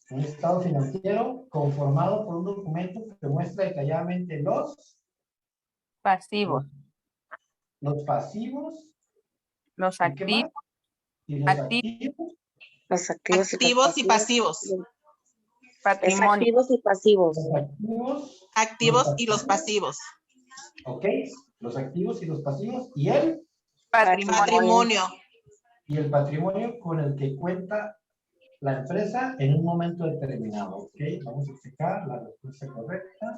Un estado financiero conformado por un documento que muestra detalladamente Pasivos. los pasivos. Los ¿Y qué más? activos. Y los Activos. activos. Los activos, Activos y pasivos. Es Patrimonio. activos y pasivos. Los activos. Activos y los pasivos. Ok, los activos y los pasivos. Y el Patrimonio. patrimonio con el que cuenta la empresa en un momento determinado. Ok, vamos a checar la respuesta correcta.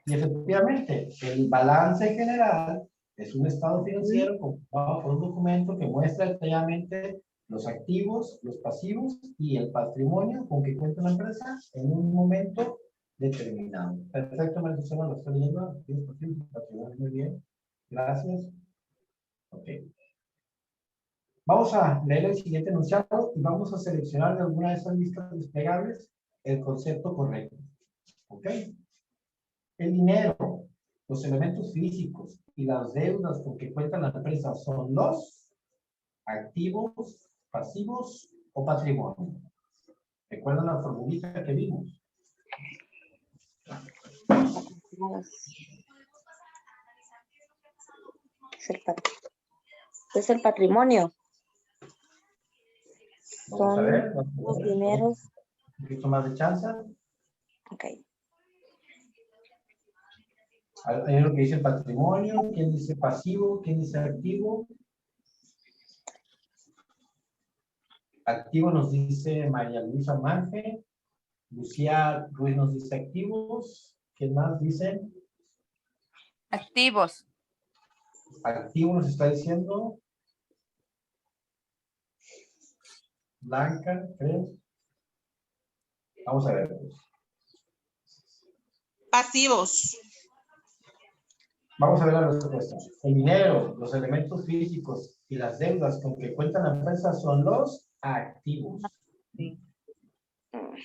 Y efectivamente, el balance general es un estado financiero conformado por un documento que muestra detalladamente los activos, los pasivos y el patrimonio con que cuenta la empresa en un momento determinado. Perfecto, María Susana, lo estoy leyendo. Activos, pasivos y patrimonio. Muy bien. Gracias. Ok. Vamos a leer el siguiente enunciado y vamos a seleccionar de alguna de esas listas desplegables el concepto correcto. ¿Ok? El dinero, los elementos físicos y las deudas con que cuenta la empresa son los activos, pasivos o patrimonio. ¿Recuerdan la formulita que vimos? Es el patrimonio. Vamos a ver. Los dineros. Un poquito más de chance. Ok. Hay uno que dice patrimonio, ¿quién dice pasivo? ¿Quién dice activo? Activo nos dice María Luisa Manje. Lucía Ruiz nos dice activos. ¿Quién más dice? Activos. Activo nos está diciendo Blanca, creo. Vamos a ver. Pasivos. Vamos a ver la respuesta. El dinero, los elementos físicos y las deudas con que cuenta la empresa son los activos. Sí.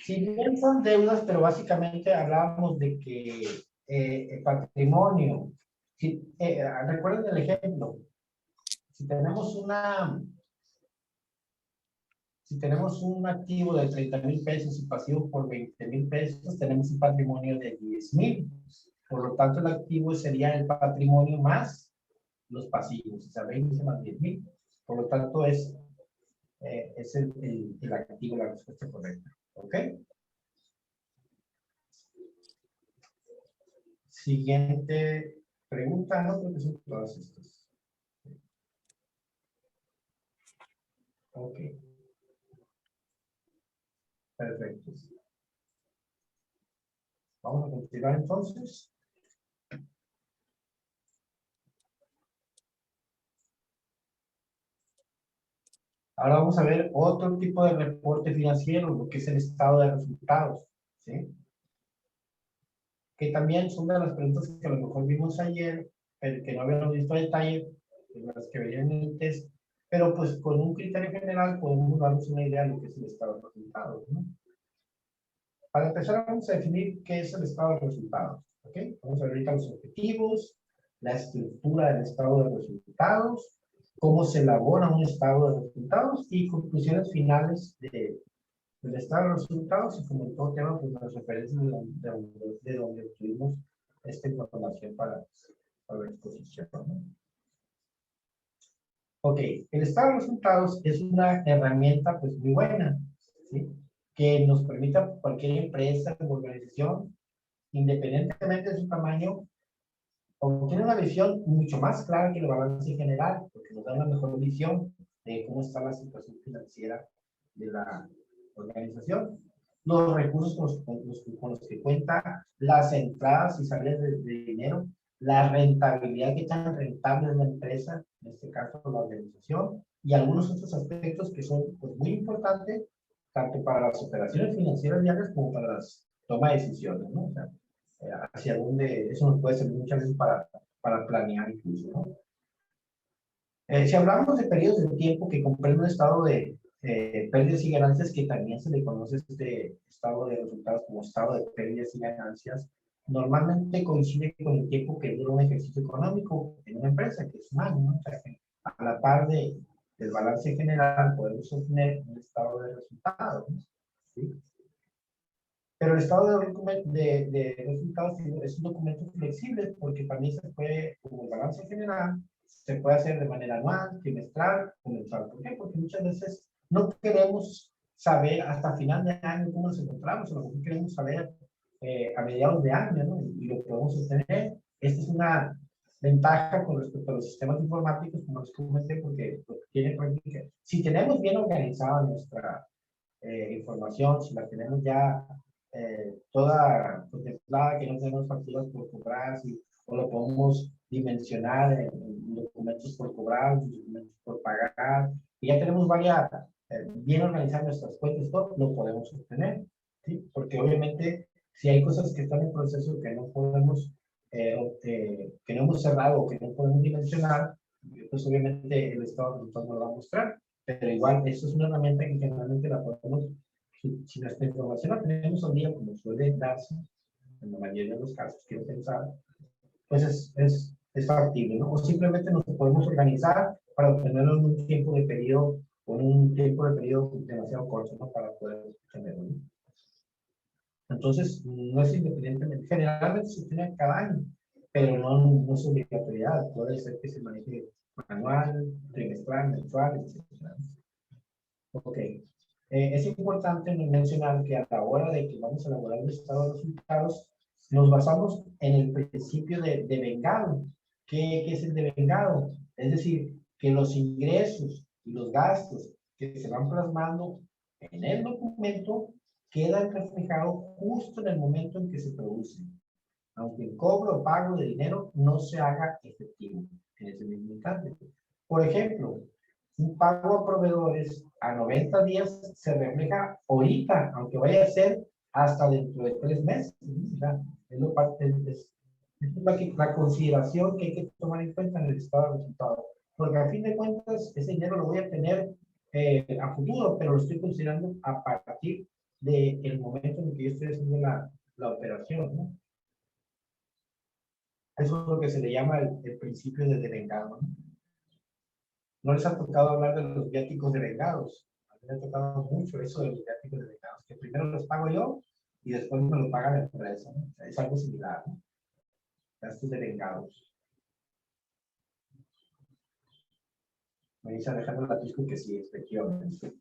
Si bien son deudas, pero básicamente hablábamos de que el patrimonio, recuerden el ejemplo, si tenemos un activo de 30,000 pesos y pasivo por 20,000 pesos, tenemos un patrimonio de 10,000. Por lo tanto, el activo sería el patrimonio más los pasivos, o sea, 20 más 10,000. Por lo tanto, es el activo, la respuesta correcta. ¿Ok? Siguiente pregunta, no creo que son todas estas. Ok. Perfecto. Vamos a continuar entonces. Ahora vamos a ver otro tipo de reporte financiero, lo que es el estado de resultados, ¿sí? Que también son de las preguntas que a lo mejor vimos ayer, pero que no habíamos visto a detalle, de las que veían en el test, pero pues con un criterio general podemos darnos una idea de lo que es el estado de resultados, ¿no? Para empezar vamos a definir qué es el estado de resultados, ¿ok? Vamos a ver ahorita los objetivos, la estructura del estado de resultados, cómo se elabora un estado de resultados y conclusiones finales del estado de resultados y como en todo tema, pues las referencias de donde obtuvimos esta información para la exposición, ¿no? Ok, el estado de resultados es una herramienta pues muy buena, ¿sí? Que nos permite a cualquier empresa o organización, independientemente de su tamaño, obtener una visión mucho más clara que el balance general, porque nos da una mejor visión de cómo está la situación financiera de la organización, los recursos con los que cuenta, las entradas y salidas de dinero, la rentabilidad, que tan rentable es la empresa, en este caso la organización, y algunos otros aspectos que son pues, muy importantes, tanto para las operaciones financieras diarias como para las tomas de decisiones, ¿no? O sea, hacia dónde, eso nos puede servir muchas veces para planear incluso, ¿no? Si hablamos de periodos de tiempo que comprende un estado de pérdidas y ganancias, que también se le conoce este estado de resultados como estado de pérdidas y ganancias, normalmente coincide con el tiempo que dura un ejercicio económico en una empresa, que es un año, ¿no? O sea, que a la par del balance general podemos obtener un estado de resultados, ¿no? ¿Sí? Pero el estado de resultados es un documento flexible porque también se puede, como el balance general, se puede hacer de manera anual, trimestral o mensual. ¿Por qué? Porque muchas veces no queremos saber hasta final de año cómo nos encontramos, o lo que queremos saber a mediados de año, ¿no? Y lo podemos obtener. Esta es una ventaja con respecto a los sistemas informáticos, como les comenté, porque tiene práctica. Si tenemos bien organizada nuestra información, si la tenemos ya toda contemplada, que no tenemos facturas por cobrar, o lo podemos dimensionar en documentos por cobrar, documentos por pagar, y ya tenemos varias, bien organizadas nuestras cuentas, todo lo podemos obtener, ¿sí? Porque obviamente si hay cosas que están en proceso que no podemos, que no hemos cerrado o que no podemos dimensionar, pues obviamente el estado de resultados nos lo va a mostrar. Pero igual, eso es una herramienta que generalmente la podemos, si nuestra información la tenemos al día, como suele darse en la mayoría de los casos, quiero pensar, pues es factible, ¿no? O simplemente nos podemos organizar para obtenerlo en un tiempo de periodo, o en un tiempo de periodo demasiado corto, ¿no? Para poder obtenerlo, ¿no? Entonces, no es independientemente, generalmente se obtiene cada año, pero no es obligatoriedad, puede ser que se maneje anual, trimestral, mensual, etc. Ok. Es importante mencionar que a la hora de que vamos a elaborar un estado de resultados, nos basamos en el principio de vengado. ¿Qué es el de vengado? Es decir, que los ingresos y los gastos que se van plasmando en el documento quedan reflejados justo en el momento en que se producen, aunque el cobro o pago de dinero no se haga efectivo en ese mismo instante. Por ejemplo, un pago a proveedores a 90 días se refleja ahorita, aunque vaya a ser hasta dentro de 3 meses. Es la consideración que hay que tomar en cuenta en el estado de resultados. Porque a fin de cuentas, ese dinero lo voy a tener a futuro, pero lo estoy considerando a partir del momento en que yo estoy haciendo la operación, ¿no? Eso es lo que se le llama el principio de devengado, ¿no? No les ha tocado hablar de los viáticos devengados. A mí me ha tocado mucho eso de los viáticos devengados, que primero los pago yo y después me lo paga la empresa, ¿no? O sea, es algo similar, ¿no? Gastos devengados. Me dice Alejandro Latisco que sí, efectivamente.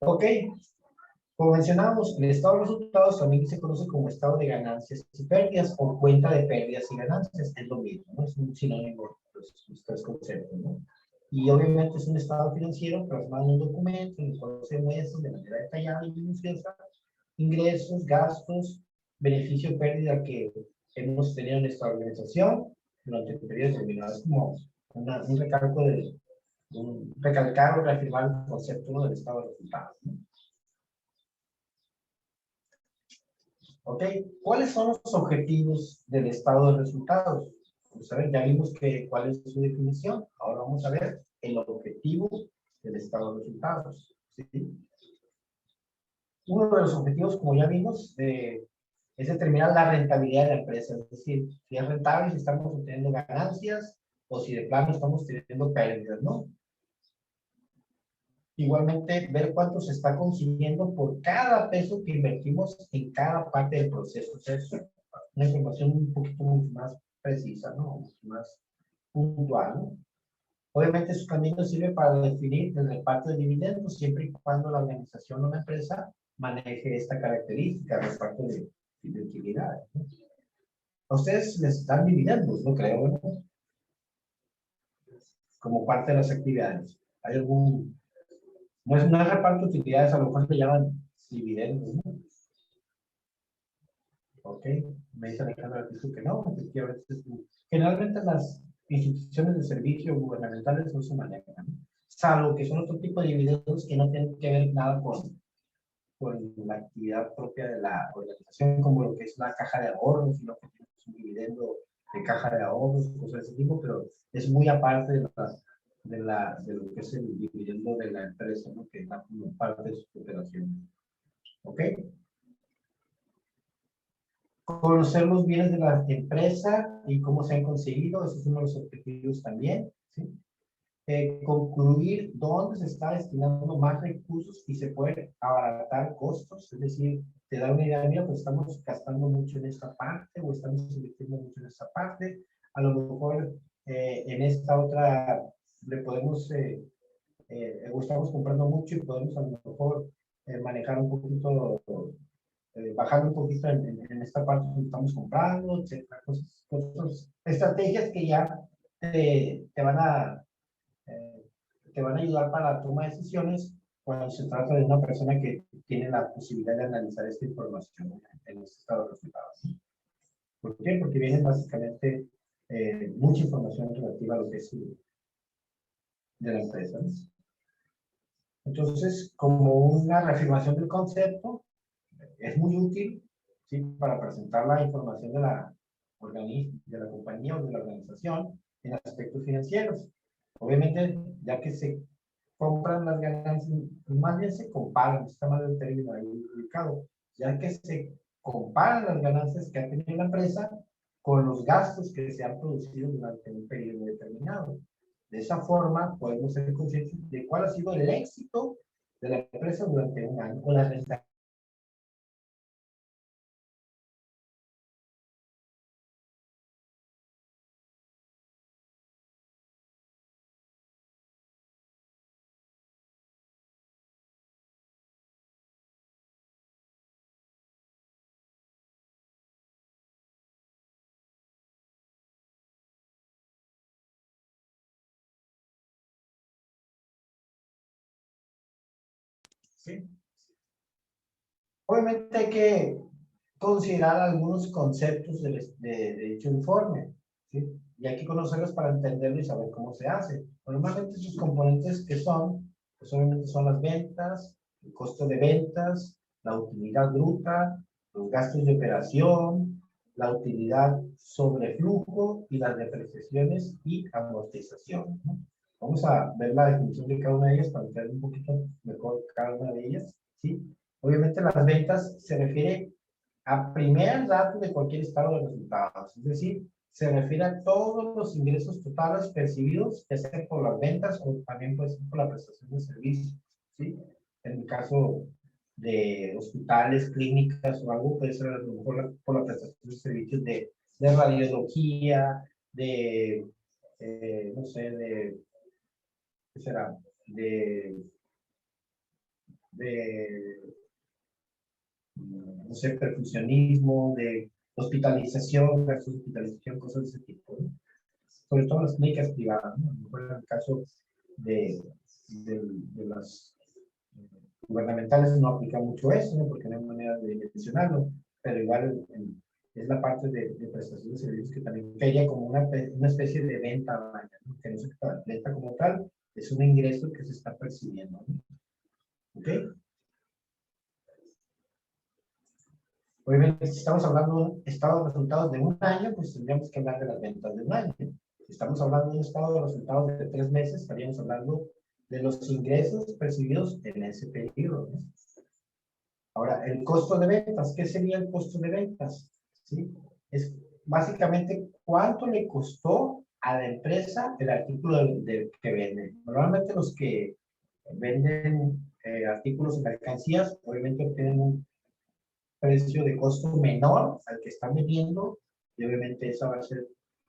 Ok. Como mencionamos, el estado de resultados también se conoce como estado de ganancias y pérdidas o cuenta de pérdidas y ganancias. Es lo mismo, ¿no? Es un sinónimo los tres conceptos, ¿no? Y obviamente es un estado financiero plasmado en un documento en el cual se muestran de manera detallada y minuciosa ingresos, gastos, beneficio o pérdida que hemos tenido en esta organización durante el periodo determinado. Es como un recalco recalcar o reafirmar el concepto, ¿no? Del estado de resultados, ¿no? ¿Ok? ¿Cuáles son los objetivos del estado de resultados? Pues a ver, ya vimos cuál es su definición. Ahora vamos a ver el objetivo del estado de resultados. ¿Sí? Uno de los objetivos, como ya vimos, es determinar la rentabilidad de la empresa. Es decir, si es rentable, si estamos obteniendo ganancias o si de plano estamos teniendo pérdidas, ¿no? Igualmente, ver cuánto se está consiguiendo por cada peso que invertimos en cada parte del proceso. O sea, es una información un poquito mucho más precisa, ¿no? Mucho más puntual, ¿no? Obviamente, eso también nos sirve para definir el reparto de dividendos, siempre y cuando la organización o la empresa maneje esta característica, reparto de utilidades, ¿no? A ustedes les dan dividendos, no creo, ¿no? Como parte de las actividades. ¿Hay algún... No es reparto de utilidades, a lo mejor se llaman dividendos, ¿no? Ok, me dice Alejandro Artizo que no, efectivamente. Generalmente las instituciones de servicio gubernamentales no se manejan, ¿no? Salvo que son otro tipo de dividendos que no tienen que ver nada con la actividad propia de la organización, como lo que es la caja de ahorros y lo que tiene un dividendo de caja de ahorros, cosas de ese tipo, pero es muy aparte de lo que es el dividendo de la empresa, ¿no? Que está como parte de sus operaciones. ¿Ok? Conocer los bienes de la empresa y cómo se han conseguido, ese es uno de los objetivos también, ¿sí? Concluir dónde se está destinando más recursos y se puede abaratar costos, es decir, te da una idea, mira, pues estamos gastando mucho en esta parte o estamos invirtiendo mucho en esta parte, a lo mejor en esta otra le podemos, o estamos comprando mucho y podemos a lo mejor manejar un poquito, bajar un poquito en esta parte donde estamos comprando, etcétera, estrategias que ya te van a te van a ayudar para la toma de decisiones cuando se trata de una persona que tiene la posibilidad de analizar esta información en este estado de resultados. ¿Por qué? Porque viene básicamente mucha información relativa a lo que es de la empresa, ¿no? Entonces, como una reafirmación del concepto, es muy útil, ¿sí? Para presentar la información de la compañía o de la organización en aspectos financieros. Obviamente, ya que se compran las ganancias, más bien se comparan, está mal el término ahí ubicado, ya que se comparan las ganancias que ha tenido la empresa con los gastos que se han producido durante un periodo determinado. De esa forma, podemos ser conscientes de cuál ha sido el éxito de la empresa durante un año o la rentabilidad. ¿Sí? Obviamente hay que considerar algunos conceptos de dicho informe, ¿sí? Y hay que conocerlos para entenderlo y saber cómo se hace. Normalmente sus componentes que son, pues obviamente son las ventas, el costo de ventas, la utilidad bruta, los gastos de operación, la utilidad sobre flujo y las depreciaciones y amortización, ¿no? Vamos a ver la definición de cada una de ellas para entender un poquito mejor cada una de ellas, ¿sí? Obviamente las ventas se refiere a primer dato de cualquier estado de resultados, es decir, se refiere a todos los ingresos totales percibidos, ya sea por las ventas o también puede ser por la prestación de servicios, ¿sí? En el caso de hospitales, clínicas o algo, puede ser a lo mejor por la prestación de servicios de radiología, no sé, ¿qué será? De no sé, perfusionismo, de hospitalización, gastos de hospitalización, cosas de ese tipo, ¿no? Sobre todo las clínicas privadas, ¿no? A lo mejor en el caso de las gubernamentales no aplica mucho eso, ¿no? Porque no hay manera de mencionarlo, pero igual es la parte de prestación de servicios que también caería como una especie de venta, ¿no? Que no se venta como tal, es un ingreso que se está percibiendo, ¿no? ¿Ok? Obviamente, si estamos hablando de un estado de resultados de un año, pues tendríamos que hablar de las ventas de un año. Si estamos hablando de un estado de resultados de 3 meses, estaríamos hablando de los ingresos percibidos en ese periodo, ¿no? Ahora, el costo de ventas, ¿qué sería el costo de ventas? ¿Sí? Es básicamente cuánto le costó a la empresa el artículo que vende. Normalmente los que venden artículos y mercancías, obviamente obtienen un precio de costo menor al que están vendiendo, y obviamente esa va a ser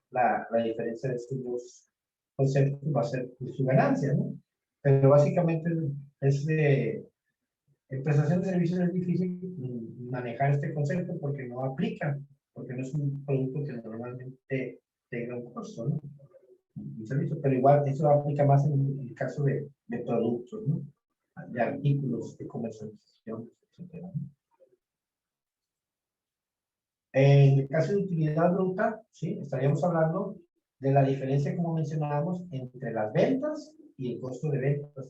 la diferencia de estos dos conceptos, va a ser su ganancia, ¿no? Pero básicamente en prestación de servicios es difícil manejar este concepto porque no aplica, porque no es un producto que normalmente tenga un costo, ¿no? Un servicio, pero igual eso aplica más en el caso de productos, ¿no? De artículos, de comercialización, etc. En el caso de utilidad bruta, ¿sí? Estaríamos hablando de la diferencia, como mencionábamos, entre las ventas y el costo de ventas.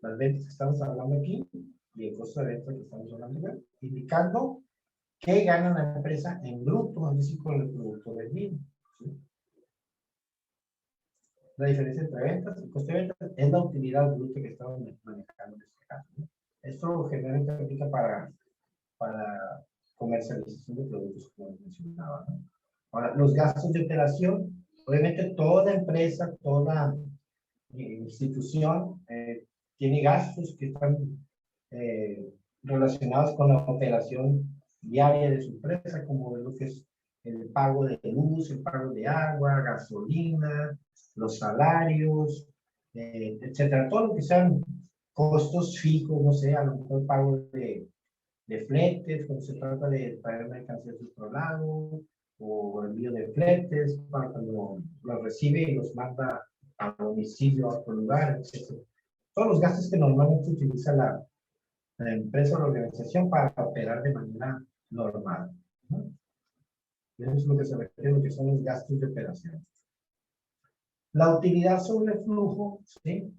Las ventas que estamos hablando aquí y el costo de ventas que estamos hablando aquí, indicando ¿Qué gana la empresa en bruto, es decir, con el producto vendido? ¿Sí? La diferencia entre ventas y coste de ventas es la utilidad bruta que estamos manejando en este caso, ¿no? Esto generalmente aplica para comercialización de productos, como les mencionaba, ¿no? Ahora, los gastos de operación, obviamente toda empresa, toda institución tiene gastos que están relacionados con la operación diaria de su empresa, como lo que es el pago de luz, el pago de agua, gasolina, los salarios, etcétera. Todo lo que sean costos fijos, no sé, a lo mejor pago de fletes, cuando se trata de traer mercancías de otro lado, o envío de fletes, para cuando los recibe y los manda a domicilio, a otro lugar, etc. Todos los gastos que normalmente utiliza la empresa o la organización para operar de manera normal, ¿no? Eso es lo que se refiere a lo que son los gastos de operación. La utilidad sobre el flujo, ¿sí?,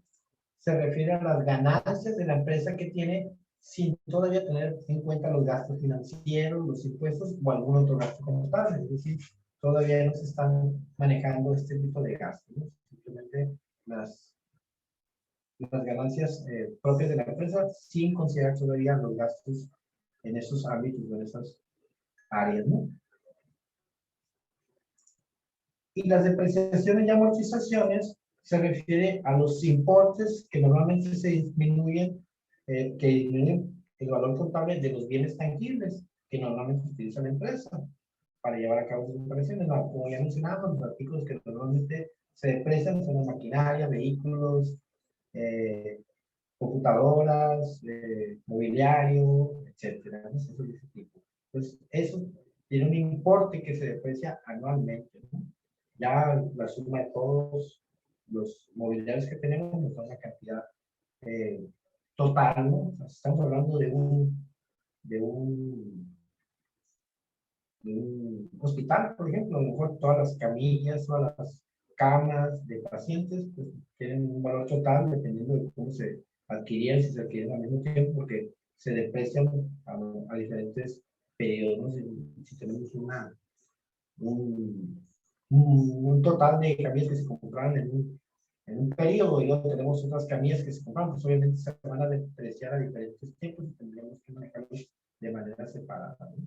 se refiere a las ganancias de la empresa que tiene sin todavía tener en cuenta los gastos financieros, los impuestos o algún otro gasto contable. Es decir, todavía no se están manejando este tipo de gastos, ¿no? Simplemente las ganancias propias de la empresa sin considerar todavía los gastos en esos ámbitos, en esas áreas, ¿no? Y las depreciaciones y amortizaciones se refiere a los importes que normalmente se disminuyen, que disminuyen el valor contable de los bienes tangibles que normalmente utiliza la empresa para llevar a cabo sus operaciones. Como ya mencionábamos, los artículos que normalmente se deprecian son la maquinaria, vehículos, computadoras, mobiliario, etcétera, ¿no? Eso de ese tipo. Entonces, eso tiene un importe que se deprecia anualmente, ¿no? Ya la suma de todos los mobiliarios que tenemos nos da una cantidad total, ¿no? Estamos hablando de un hospital, por ejemplo, a lo mejor todas las camillas, todas las camas de pacientes, pues tienen un valor total dependiendo de cómo se adquirían, si se adquieren al mismo tiempo, porque se deprecian a diferentes periodos, ¿no? Si tenemos un total de camillas que se compraron en un periodo y luego tenemos otras camillas que se compraron, pues obviamente se van a depreciar a diferentes tiempos y tendríamos que manejarlos de manera separada, ¿no?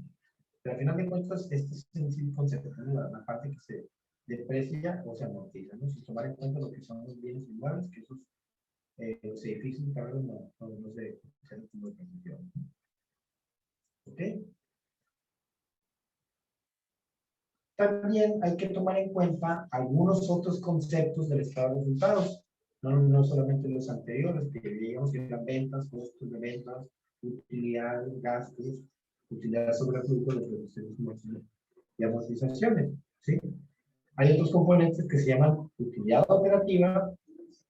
Pero al final de cuentas, este es el concepto, ¿no? La parte que se deprecia o se amortiza, ¿no? Si tomar en cuenta lo que son los bienes inmuebles, que esos los edificios y carros no se hacen como depreciación. ¿Ok? También hay que tomar en cuenta algunos otros conceptos del estado de resultados, no solamente los anteriores, que digamos que eran ventas, costos de ventas, utilidad, gastos, utilidad sobre el flujo de producciones y amortizaciones, ¿sí? Hay otros componentes que se llaman utilidad operativa,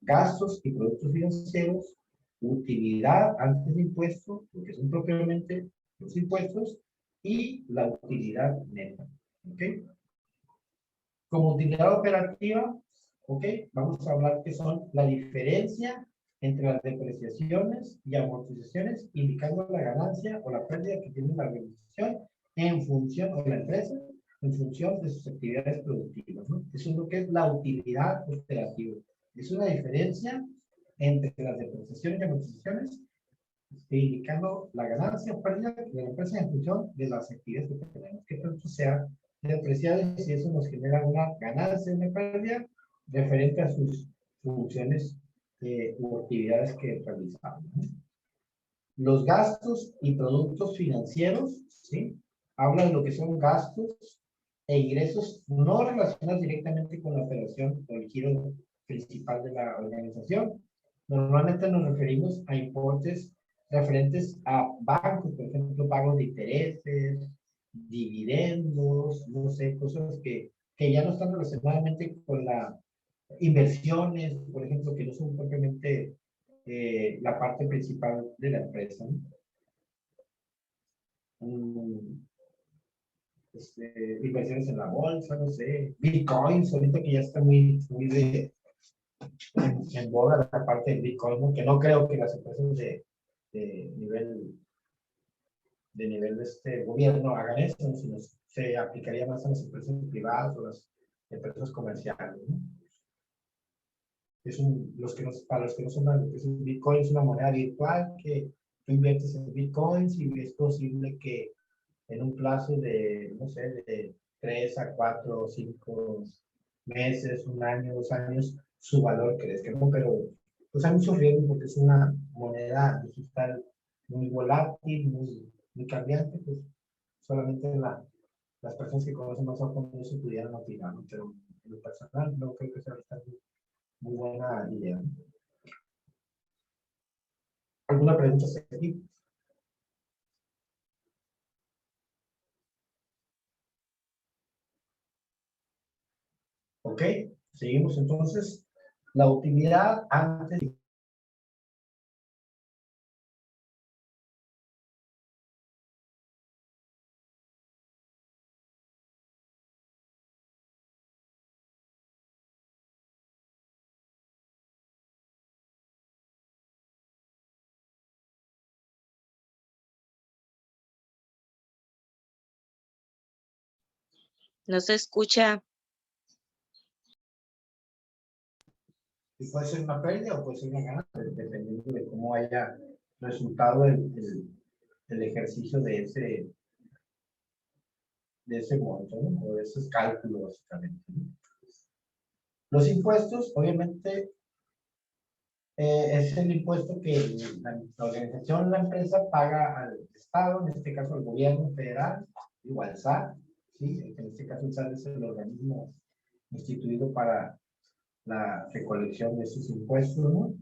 gastos y productos financieros, utilidad antes de impuestos, lo que son propiamente los impuestos, y la utilidad neta, ¿ok? Como utilidad operativa, ¿ok? Vamos a hablar que son la diferencia entre las depreciaciones y amortizaciones, indicando la ganancia o la pérdida que tiene la organización en función, o la empresa, en función de sus actividades productivas, ¿no? Eso es lo que es la utilidad operativa. Es una diferencia entre las depreciaciones y amortizaciones, indicando la ganancia o pérdida de la empresa en función de las actividades que tenemos. Que tanto sea depreciado y si eso nos genera una ganancia o una pérdida referente a sus funciones u actividades que realizamos, ¿no? Los gastos y productos financieros, ¿sí? Habla de lo que son gastos e ingresos no relacionados directamente con la operación o el giro principal de la organización. Normalmente nos referimos a importes referentes a bancos, por ejemplo, pagos de intereses, dividendos, no sé, cosas que ya no están relacionadamente con la inversiones, por ejemplo, que no son propiamente la parte principal de la empresa, ¿no? Inversiones en la bolsa, no sé, bitcoins, ahorita que ya está muy en boga la parte de bitcoin, ¿no? Que no creo que las empresas de nivel de nivel de gobierno hagan eso, sino se aplicaría más a las empresas privadas o las empresas comerciales, ¿no? Para los que no saben lo que es un Bitcoin, es una moneda virtual que tú inviertes en Bitcoins y es posible que en un plazo de, no sé, de 3 a 4 o 5 meses, un año, 2 años, su valor crezca, ¿no? Pero pues hay mucho riesgo porque es una moneda digital muy volátil, muy cambiante, pues solamente las personas que conocen más a fondo eso pudieran opinar, ¿no? Pero en lo personal no creo que sea muy buena idea, ¿no? ¿Alguna pregunta hasta aquí? Ok, seguimos entonces. La utilidad antes de No se escucha. y puede ser una pérdida o puede ser una ganancia, dependiendo de cómo haya resultado el ejercicio de ese monto, ¿no? O de esos cálculos, básicamente, ¿no? Los impuestos, obviamente, es el impuesto que la organización, la empresa paga al Estado, en este caso al gobierno federal, igual al SAT, ¿sí? En este caso el SAT es el organismo instituido para la recolección de esos impuestos, ¿no?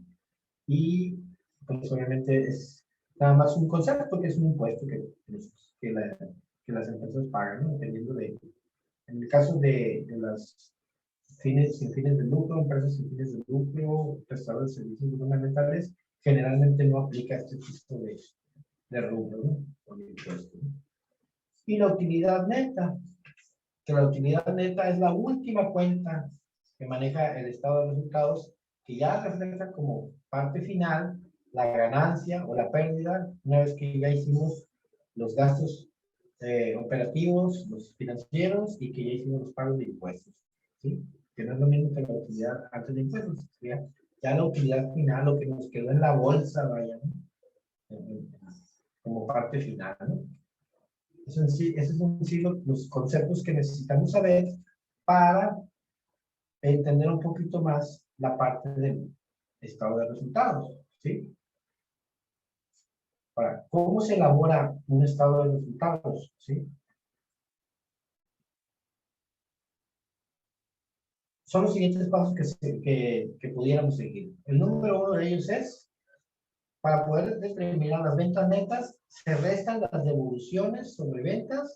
Y pues obviamente es nada más un concepto que es un impuesto que, que las empresas pagan, ¿no? Dependiendo en el caso de las sin fines de lucro, empresas sin fines de lucro, prestadores de servicios gubernamentales, generalmente no aplica este tipo de rubro, ¿no? O de impuesto, ¿no? Y la utilidad neta, que la utilidad neta es la última cuenta que maneja el estado de resultados, que ya refleja como parte final la ganancia o la pérdida una vez que ya hicimos los gastos operativos, los financieros y que ya hicimos los pagos de impuestos, ¿sí? Que no es lo mismo que la utilidad antes de impuestos, ya la utilidad final, lo que nos quedó en la bolsa, vaya, ¿no? Como parte final, ¿no? Esos son sí los conceptos que necesitamos saber para entender un poquito más la parte del estado de resultados, ¿sí? Ahora, ¿cómo se elabora un estado de resultados? ¿Sí? Son los siguientes pasos que pudiéramos seguir. El número uno de ellos es, para poder determinar las ventas netas, se restan las devoluciones sobre ventas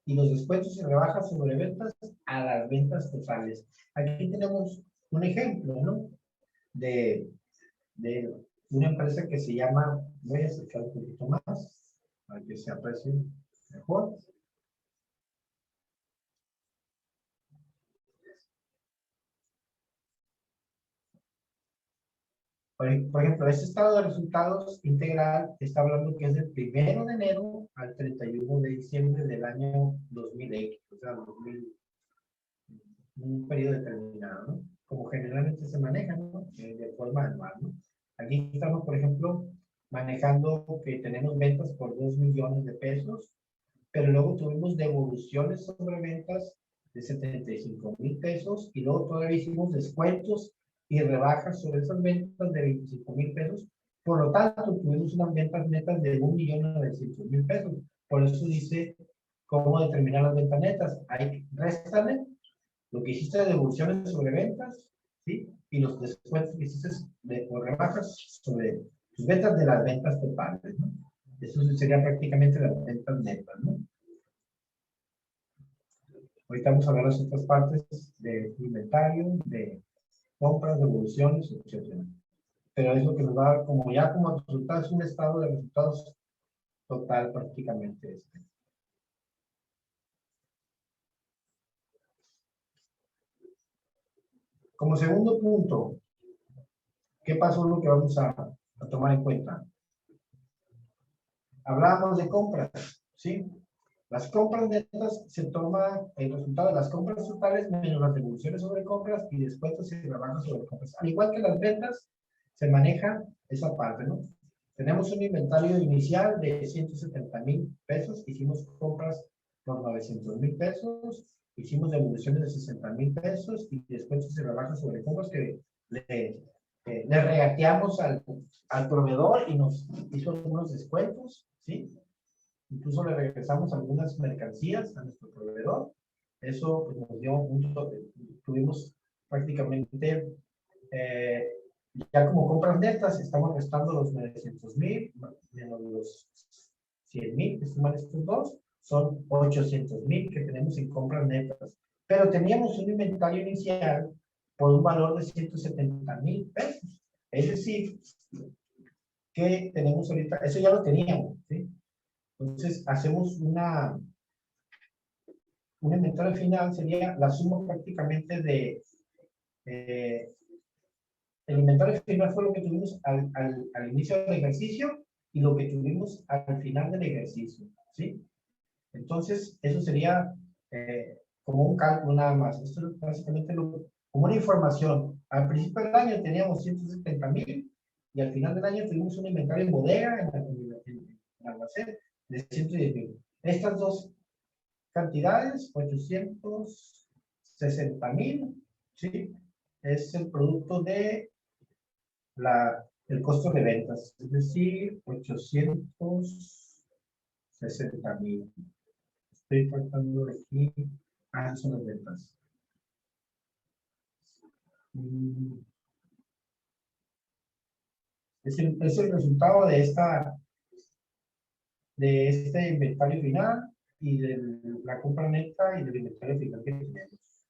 y los descuentos y rebajas sobre ventas a las ventas totales. Aquí tenemos un ejemplo, ¿no? De una empresa que se llama, voy a acercar un poquito más para que se aprecie mejor. Por ejemplo, este estado de resultados integral está hablando que es del 1 de enero al 31 de diciembre del año 2000X, o sea, 2000, un periodo determinado, ¿no? Como generalmente se maneja, ¿no? De forma anual, ¿no? Aquí estamos, por ejemplo, manejando que tenemos ventas por 2 millones de pesos, pero luego tuvimos devoluciones sobre ventas de 75,000 pesos y luego todavía hicimos descuentos y rebajas sobre esas ventas de 25,000 pesos. Por lo tanto, tuvimos unas ventas netas de 1,900,000 pesos. Por eso dice cómo determinar las ventas netas. Hay réstale lo que hiciste de devoluciones sobre ventas, ¿sí? Y los descuentos que hiciste o rebajas sobre tus ventas de las ventas totales, ¿no? Eso sería prácticamente las ventas netas, ¿no? Ahorita vamos a ver las otras partes de inventario, de compras, devoluciones, etc. Pero es lo que nos va a dar como ya como resultado, es un estado de resultados total prácticamente este. Como segundo punto, ¿qué pasó? Lo que vamos a tomar en cuenta. hablábamos de compras, ¿sí? Las compras netas se toma el resultado de las compras totales menos las devoluciones sobre compras y descuentos y rebajas sobre compras. Al igual que las ventas, se maneja esa parte, ¿no? Tenemos un inventario inicial de 170,000 pesos, hicimos compras por 900,000 pesos, hicimos devoluciones de 60,000 pesos y descuentos y rebajas sobre compras que le regateamos al proveedor y nos hizo algunos descuentos, ¿sí? Incluso le regresamos algunas mercancías a nuestro proveedor. Eso pues, nos dio tuvimos prácticamente, ya como compras netas, estamos restando los 900,000 menos los 100,000, que suman estos dos, son 800,000 que tenemos en compras netas. Pero teníamos un inventario inicial por un valor de 170,000 pesos. Es decir, que tenemos ahorita, eso ya lo teníamos, ¿sí? Entonces, hacemos un inventario final, sería la suma prácticamente de, el inventario final fue lo que tuvimos al inicio del ejercicio y lo que tuvimos al final del ejercicio, ¿sí? Entonces, eso sería como un cálculo nada más. Esto es básicamente como una información. Al principio del año teníamos 170,000 y al final del año tuvimos un inventario en bodega, en almacén, de 110,000. Estas dos cantidades, 860,000, ¿sí? Es el producto de el costo de ventas, es decir, 860,000. Estoy tratando de aquí. Son las ventas. Es el resultado de este inventario final y de la compra neta y del inventario final que tenemos.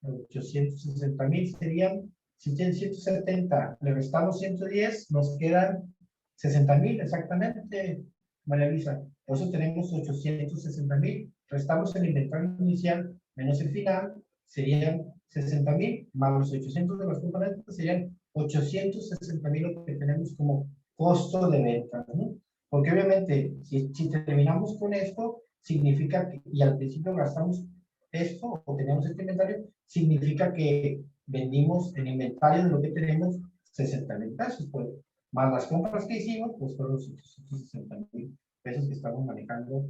860,000 serían, si tienen 170, le restamos 110, nos quedan 60,000 exactamente, María Luisa. Por eso tenemos 860,000, restamos el inventario inicial menos el final, serían 60,000, más los 800 de las componentes, serían 860,000 lo que tenemos como costo de venta, ¿no? Porque obviamente, si terminamos con esto, significa que, y al principio gastamos esto, o teníamos este inventario, significa que vendimos el inventario de lo que tenemos 60,000 pesos, pues, más las compras que hicimos, pues fueron los 860,000 pesos que estamos manejando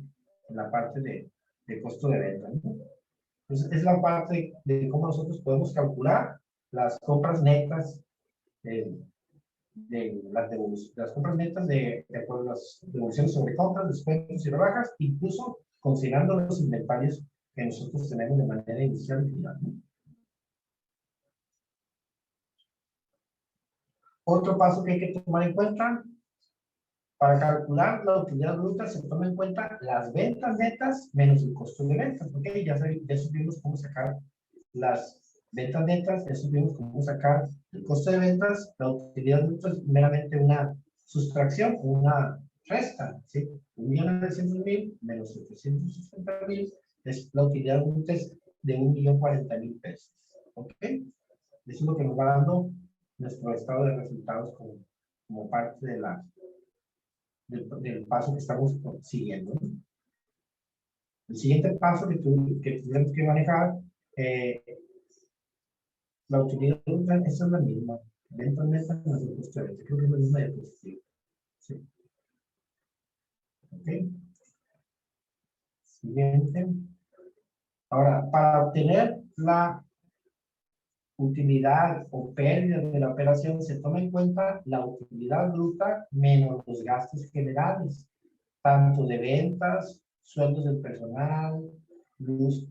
en la parte de costo de venta, ¿no? Entonces, es la parte de cómo nosotros podemos calcular las compras netas las compras netas de acuerdo a las devoluciones sobre compras, descuentos y rebajas, incluso considerando los inventarios que nosotros tenemos de manera inicial y final, ¿no? Otro paso que hay que tomar en cuenta, para calcular la utilidad bruta se toma en cuenta las ventas netas menos el costo de ventas, ¿ok? Ya supimos cómo sacar las ventas netas, ya supimos cómo sacar el costo de ventas. La utilidad bruta es meramente una sustracción, una resta, ¿sí? 1,900,000 menos 760,000, la utilidad bruta es de 1,040,000 pesos, ¿ok? Eso es lo que nos va dando nuestro estado de resultados como parte de del paso que estamos siguiendo, ¿no? El siguiente paso que tendremos que manejar, la utilidad bruta, esa es la misma. Ventas netas más el costo de venta. Creo que es la misma diapositiva. Sí. Ok. Siguiente. Ahora, para obtener la utilidad o pérdida de la operación, se toma en cuenta la utilidad bruta menos los gastos generales, tanto de ventas, sueldos del personal, luz,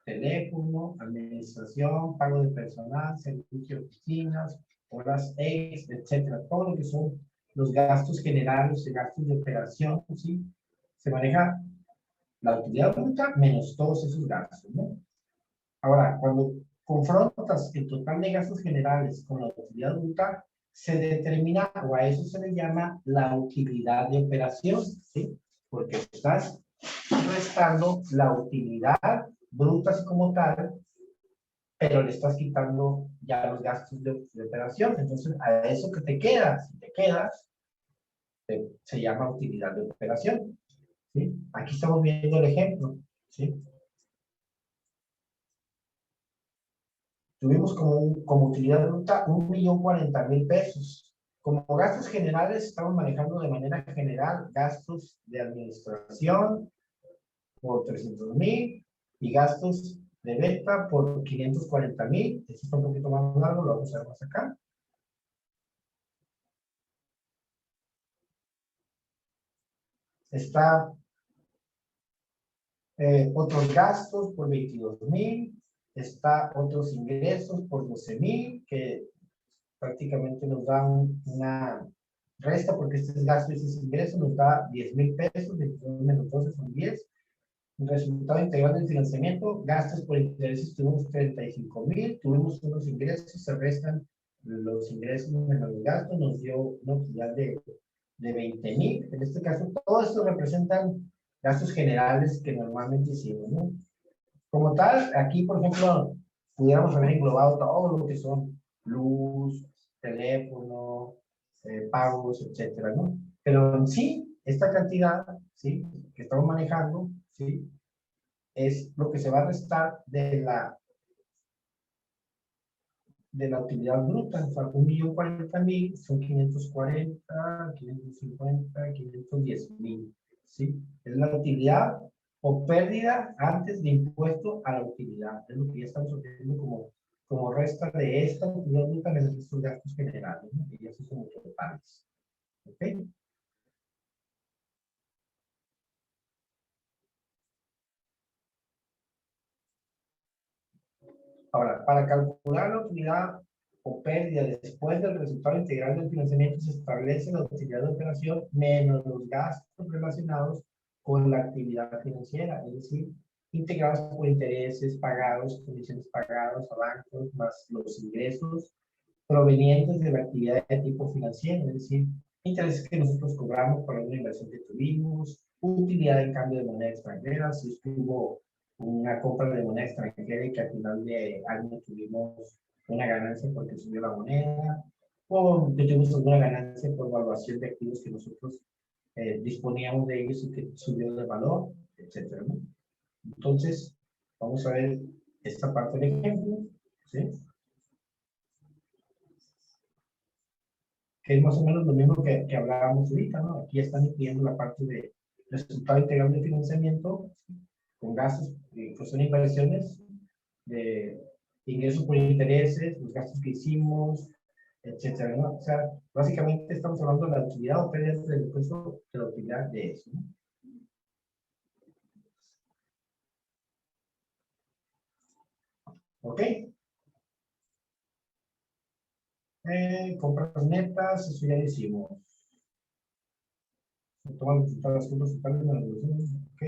teléfono, administración, pago de personal, servicio de oficinas, horas extra, etcétera. Todo lo que son los gastos generales y gastos de operación, ¿sí? Se maneja la utilidad bruta menos todos esos gastos, ¿no? Ahora, cuando confrontas el total de gastos generales con la utilidad bruta, se determina, o a eso se le llama la utilidad de operación, ¿sí? Porque estás restando la utilidad bruta así como tal, pero le estás quitando ya los gastos de operación. Entonces, a eso que te queda, si te quedas, se llama utilidad de operación. ¿Sí? Aquí estamos viendo el ejemplo. ¿Sí? Tuvimos como utilidad bruta 1.040.000 pesos. Como gastos generales, estamos manejando de manera general gastos de administración por 300.000 y gastos de venta por 540.000. Esto está un poquito más largo, lo vamos a ver más acá. Está otros gastos por 22.000. Está otros ingresos por 12.000, que prácticamente nos da una resta, porque este es gasto y este es ingreso, nos da 10.000 pesos, 22 menos 12 son 10. El resultado integral del financiamiento, gastos por intereses tuvimos 35.000, tuvimos unos ingresos, se restan los ingresos menos los gastos, nos dio una utilidad de 20.000. En este caso, todo esto representan gastos generales que normalmente hicimos, ¿no? Como tal, aquí, por ejemplo, pudiéramos haber englobado todo lo que son luz, teléfono, pagos, etcétera, ¿no? Pero en sí, esta cantidad, ¿sí?, que estamos manejando, ¿sí?, es lo que se va a restar de la utilidad bruta. O sea, 1.040.000 son 540, 550, 510.000, ¿sí? Es la utilidad o pérdida antes de impuesto a la utilidad. Es lo que ya estamos obteniendo como resta de esta utilidad bruta en estos gastos generales, ¿no? Y esos son los totales. ¿Ok? Ahora, para calcular la utilidad o pérdida después del resultado integral del financiamiento, se establece la utilidad de operación menos los gastos relacionados con la actividad financiera, es decir, integrados por intereses pagados, comisiones pagadas a bancos, más los ingresos provenientes de la actividad de tipo financiero, es decir, intereses que nosotros cobramos por alguna inversión que tuvimos, utilidad en cambio de moneda extranjera, si estuvo una compra de moneda extranjera y que al final de año tuvimos una ganancia porque subió la moneda, o que tuvimos alguna ganancia por evaluación de activos que nosotros disponíamos de ellos y que subió de valor, etcétera, ¿no? Entonces, vamos a ver esta parte del ejemplo, ¿sí?, que es más o menos lo mismo que hablábamos ahorita, ¿no? Aquí están incluyendo la parte de resultado integral de financiamiento, con gastos, pues son inversiones, de ingresos por intereses, los gastos que hicimos, etcétera, ¿no? O sea, básicamente estamos hablando de la utilidad o pérdida del impuesto de la utilidad de eso, ¿no? ¿Ok? Compras netas, eso ya hicimos. Se toman todas las compras totales de la revolución, ¿ok?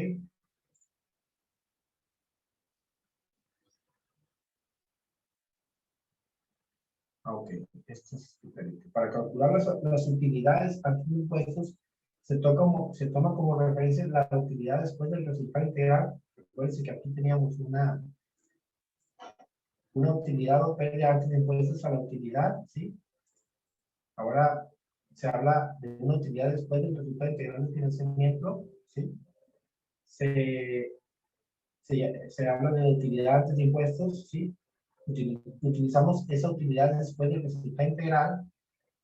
Ok, esto es diferente. Para calcular las utilidades antes de impuestos, se toma como referencia la utilidad después del resultado integral. Recuerden que aquí teníamos una utilidad o pérdida antes de impuestos a la utilidad, ¿sí? Ahora se habla de una utilidad después del resultado integral de financiamiento, ¿sí? Se habla de utilidad antes de impuestos, ¿sí? Utilizamos esa utilidad después del resultado integral,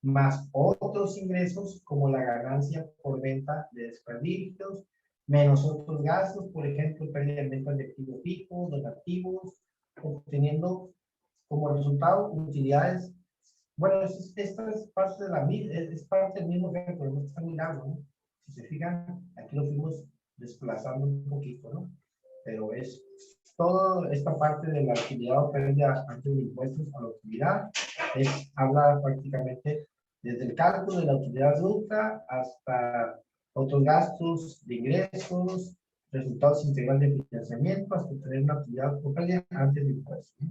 más otros ingresos como la ganancia por venta de desperdicios, menos otros gastos, por ejemplo, pérdida de ventas de activos fijos, donativos, obteniendo como resultado utilidades. Bueno, esta es parte de es parte del mismo ejemplo, pero no está muy largo, ¿no? Si se fijan, aquí lo fuimos desplazando un poquito, ¿no? Pero es toda esta parte de la actividad o pérdida antes de impuestos a la utilidad, habla prácticamente desde el cálculo de la utilidad bruta hasta otros gastos de ingresos, resultados integrales de financiamiento, hasta tener una utilidad o pérdida antes de impuestos, ¿no?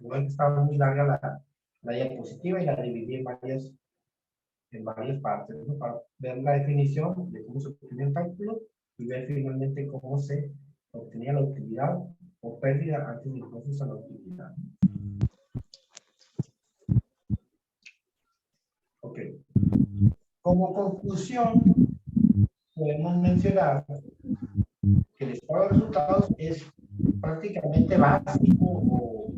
Igual que estaba muy larga la diapositiva y la dividí en varias partes, ¿no?, para ver la definición de cómo se obtenía el cálculo y ver finalmente cómo se obtenía la utilidad o pérdida antes de impuestos a la utilidad. Ok. como conclusión, podemos mencionar que el estado de resultados es prácticamente básico o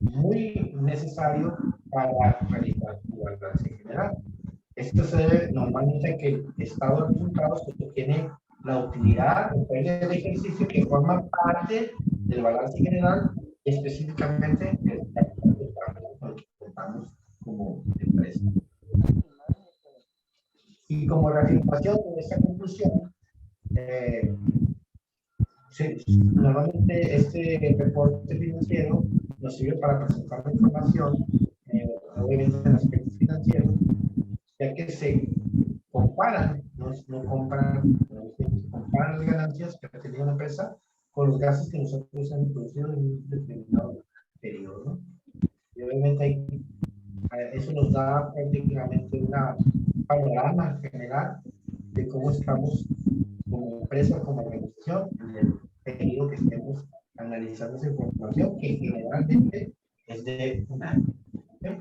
muy necesario para realizar tu balance general. Esto se debe normalmente a que el estado de resultados tiene la utilidad o pérdida del ejercicio que forma parte del balance general, específicamente el capital de trabajo con el que contamos como empresa. Y como reafirmación de esta conclusión, normalmente este reporte financiero nos sirve para presentar la información, obviamente en aspectos financieros, ya que se comparan, no comparan las ganancias que ha tenido una empresa con los gastos que nosotros hemos producido en un determinado periodo, ¿no? Y obviamente eso nos da prácticamente una panorama general de cómo estamos como empresa, como organización, en el periodo que estemos analizando esa información, que generalmente es de un año. ¿Okay?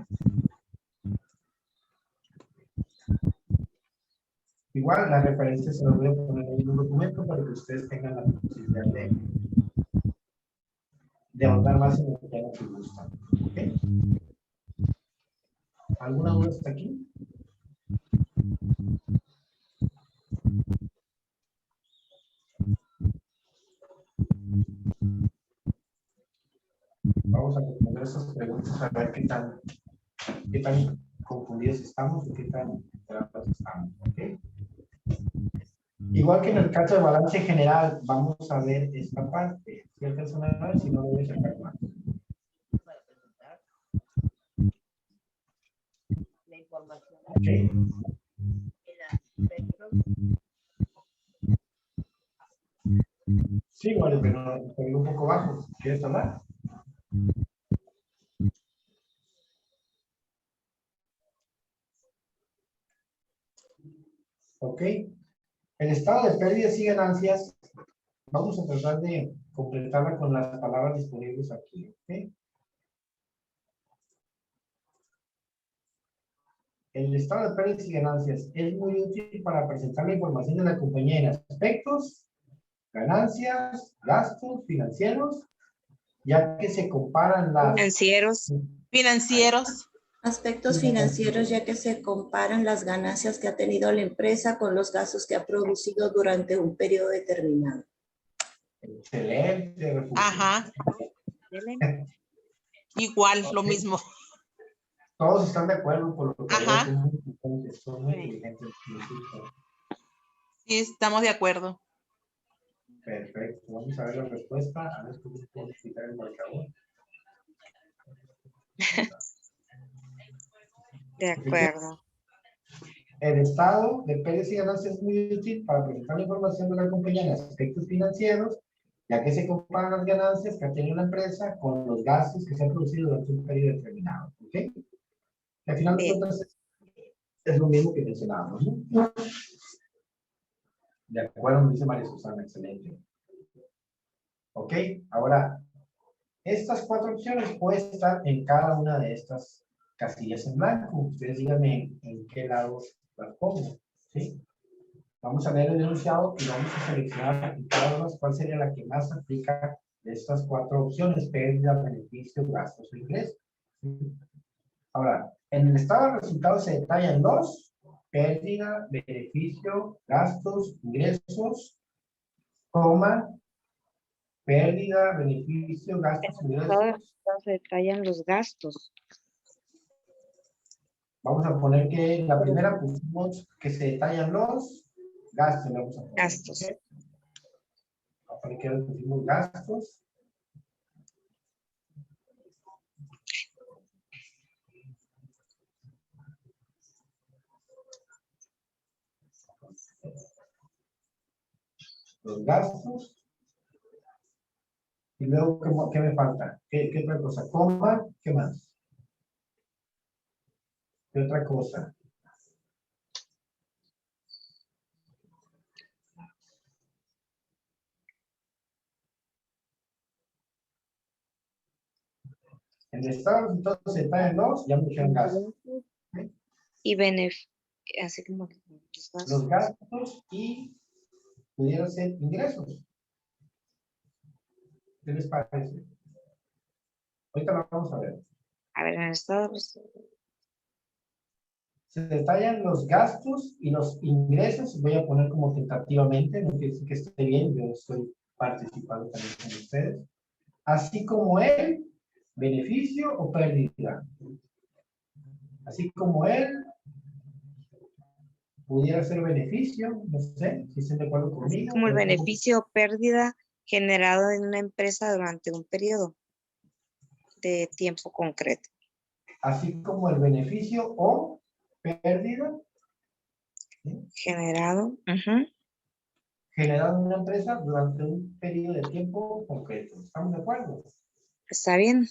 Igual, las referencias se las voy a poner en un documento para que ustedes tengan la posibilidad de ahondar más en el tema que gustan. ¿Okay? ¿Alguna duda hasta aquí? Vamos a responder esas preguntas a ver qué tan confundidos estamos y qué tan enterados estamos. ¿Okay? Igual que en el caso de balance general, vamos a ver esta parte. Si alcanzan a ver, si no, lo voy a sacar más. Okay. Sí, vale, pero un poco bajo. ¿Quieres hablar? Ok. El estado de pérdidas y ganancias, vamos a tratar de completarla con las palabras disponibles aquí. ¿Okay? El estado de pérdidas y ganancias es muy útil para presentar la información de la compañía en aspectos, ganancias, gastos financieros, ya que se comparan las... Financieros. Financieros. Aspectos financieros, ya que se comparan las ganancias que ha tenido la empresa con los gastos que ha producido durante un periodo determinado. Excelente. Refugio. Ajá. Igual, lo mismo. Todos están de acuerdo por lo que Ajá. son muy inteligentes, son muy inteligentes. Sí, estamos de acuerdo. Perfecto, vamos a ver la respuesta. A ver cómo puedo quitar el marcador. De acuerdo. El estado de pérdidas y ganancias es muy útil para presentar la información de la compañía en aspectos financieros, ya que se comparan las ganancias que ha tenido la empresa con los gastos que se han producido durante un periodo determinado. ¿Ok? Al final de cuentas es lo mismo que mencionábamos, ¿no? De acuerdo, me dice María Susana, excelente. Ok, ahora, estas cuatro opciones pueden estar en cada una de estas casillas en blanco. Ustedes díganme en qué lado las pongo, ¿sí? Vamos a ver el enunciado y vamos a seleccionar en cada una cuál sería la que más aplica de estas cuatro opciones: pérdida, beneficio, gastos o ingresos. ¿Sí? Ahora, en el estado de resultados se detallan los: pérdida, beneficio, gastos, ingresos, coma, pérdida, beneficio, gastos, ingresos. Se detallan los gastos. Vamos a poner que la primera pusimos que se detallan los gastos. Vamos a poner, Gastos. ¿okay? Vamos a poner que pusimos gastos. Los gastos. Y luego, ¿qué me falta? ¿Qué otra cosa? Coma, ¿qué más? ¿Qué otra cosa? En el estado de resultados se detallan los, ya me dijeron gastos. Y beneficio. así como que los gastos. Los gastos y pudiera ser ingresos. ¿Qué les parece? Ahorita lo vamos a ver. A ver, en el estado, pues, Se detallan los gastos y los ingresos. Voy a poner como tentativamente, no quiere decir que esté bien, yo estoy participando también con ustedes. Así como el beneficio o pérdida. Así como él pudiera ser beneficio, no sé si están de acuerdo así conmigo. como el o cómo- beneficio o pérdida generado en una empresa durante un periodo de tiempo concreto. Así como el beneficio o pérdida Generado. Ujú. generado en una empresa durante un periodo de tiempo concreto. ¿Estamos de acuerdo? ¿Está bien?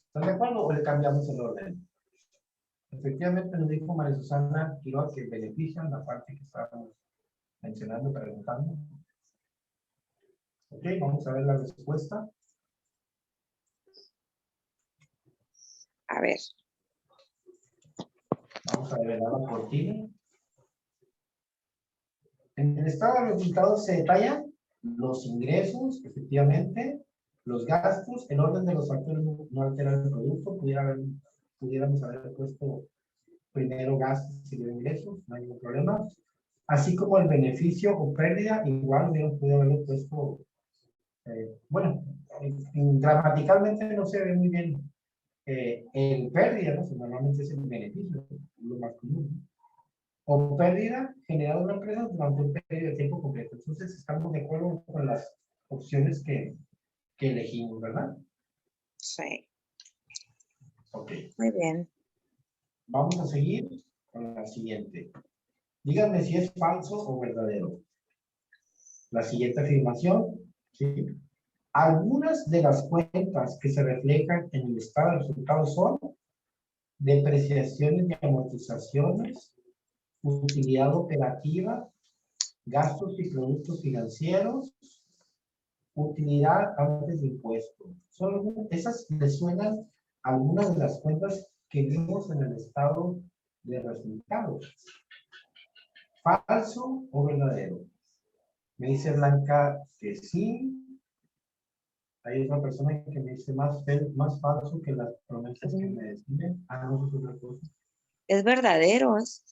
¿Están de acuerdo o le cambiamos el orden? Efectivamente nos dijo María Susana Quiroga que benefician la parte que estábamos mencionando, preguntando. Ok, vamos a ver la respuesta. A ver. Vamos a revelar la cortina. En el estado de resultados se detallan los ingresos, efectivamente, los gastos, el orden de los factores no altera el producto, pudiéramos haber puesto primero gastos y luego ingresos, no hay ningún problema. Así como el beneficio o pérdida, igual hubiéramos podido haberlo puesto, bueno, gramaticalmente no se ve muy bien el pérdida, ¿no? Normalmente es el beneficio, lo más común, ¿no? O pérdida generada en una empresa durante un periodo de tiempo completo. Entonces, estamos de acuerdo con las opciones que elegimos, ¿verdad? Sí. Ok. Muy bien. Vamos a seguir con la siguiente. Díganme si es falso o verdadero. La siguiente afirmación, ¿sí? Algunas de las cuentas que se reflejan en el estado de resultados son depreciaciones y amortizaciones, utilidad operativa, gastos y productos financieros, utilidad antes de impuestos. Son esas le suenan algunas de las cuentas que vimos en el estado de resultados. ¿Falso o verdadero? Me dice Blanca que sí. Hay otra persona que me dice más falso que las promesas que me deciden. Ah, no, es otra cosa. Es verdadero. Es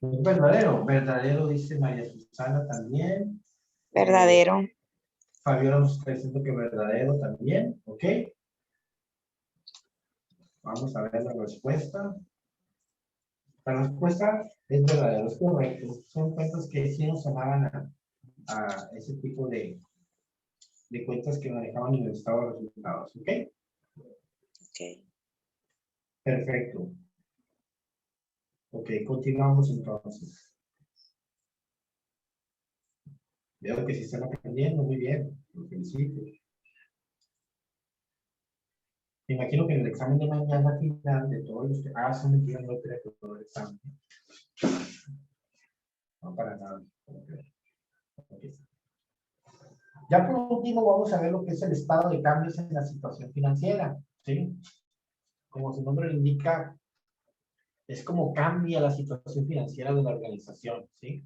Es verdadero. Verdadero, dice María Susana también. verdadero. Fabiola nos está diciendo que verdadero también. ¿Ok? Vamos a ver la respuesta. La respuesta es verdadera, es correcto. Son cuentas que sí nos sonaban a ese tipo de cuentas que manejaban en el estado de resultados. ¿Ok? Ok. Perfecto. Ok, continuamos entonces. Veo que sí están aprendiendo muy bien. Los felicito. Me imagino que en el examen de mañana final de todos los que... Ah, son mentiras, no creo que todo el examen. No, para nada. Okay. Ya por último vamos a ver lo que es el estado de cambios en la situación financiera. ¿Sí? Como su nombre lo indica, es como cambia la situación financiera de la organización. ¿Sí?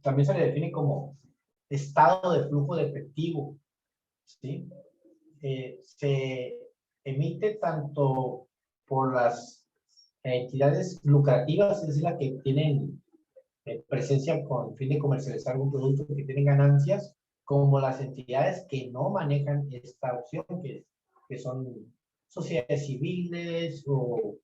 También se le define como estado de flujo de efectivo. ¿Sí? Se emite tanto por las entidades lucrativas, es decir, las que tienen presencia con fin de comercializar algún producto que tienen ganancias, como las entidades que no manejan esta opción, que son sociedades civiles o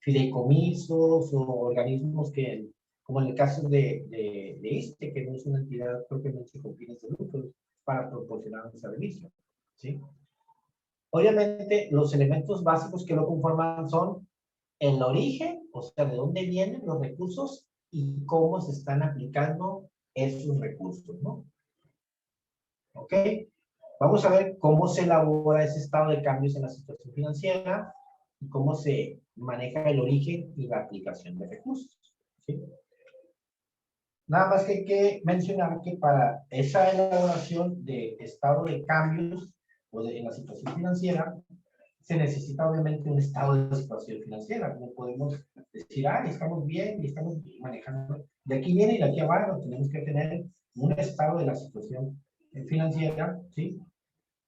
fideicomisos o organismos que, como en el caso de ISSSTE, que no es una entidad propiamente con fines de lucro, para proporcionar un servicio. ¿Sí? Obviamente, los elementos básicos que lo conforman son el origen, o sea, de dónde vienen los recursos y cómo se están aplicando esos recursos, ¿no? ¿Ok? Vamos a ver cómo se elabora ese estado de cambios en la situación financiera y cómo se maneja el origen y la aplicación de recursos. ¿Sí? Nada más que hay que mencionar que para esa elaboración de estado de cambios en la situación financiera, se necesita obviamente un estado de situación financiera. No podemos decir, estamos bien y estamos manejando. De aquí viene y de aquí abajo tenemos que tener un estado de la situación financiera, ¿sí?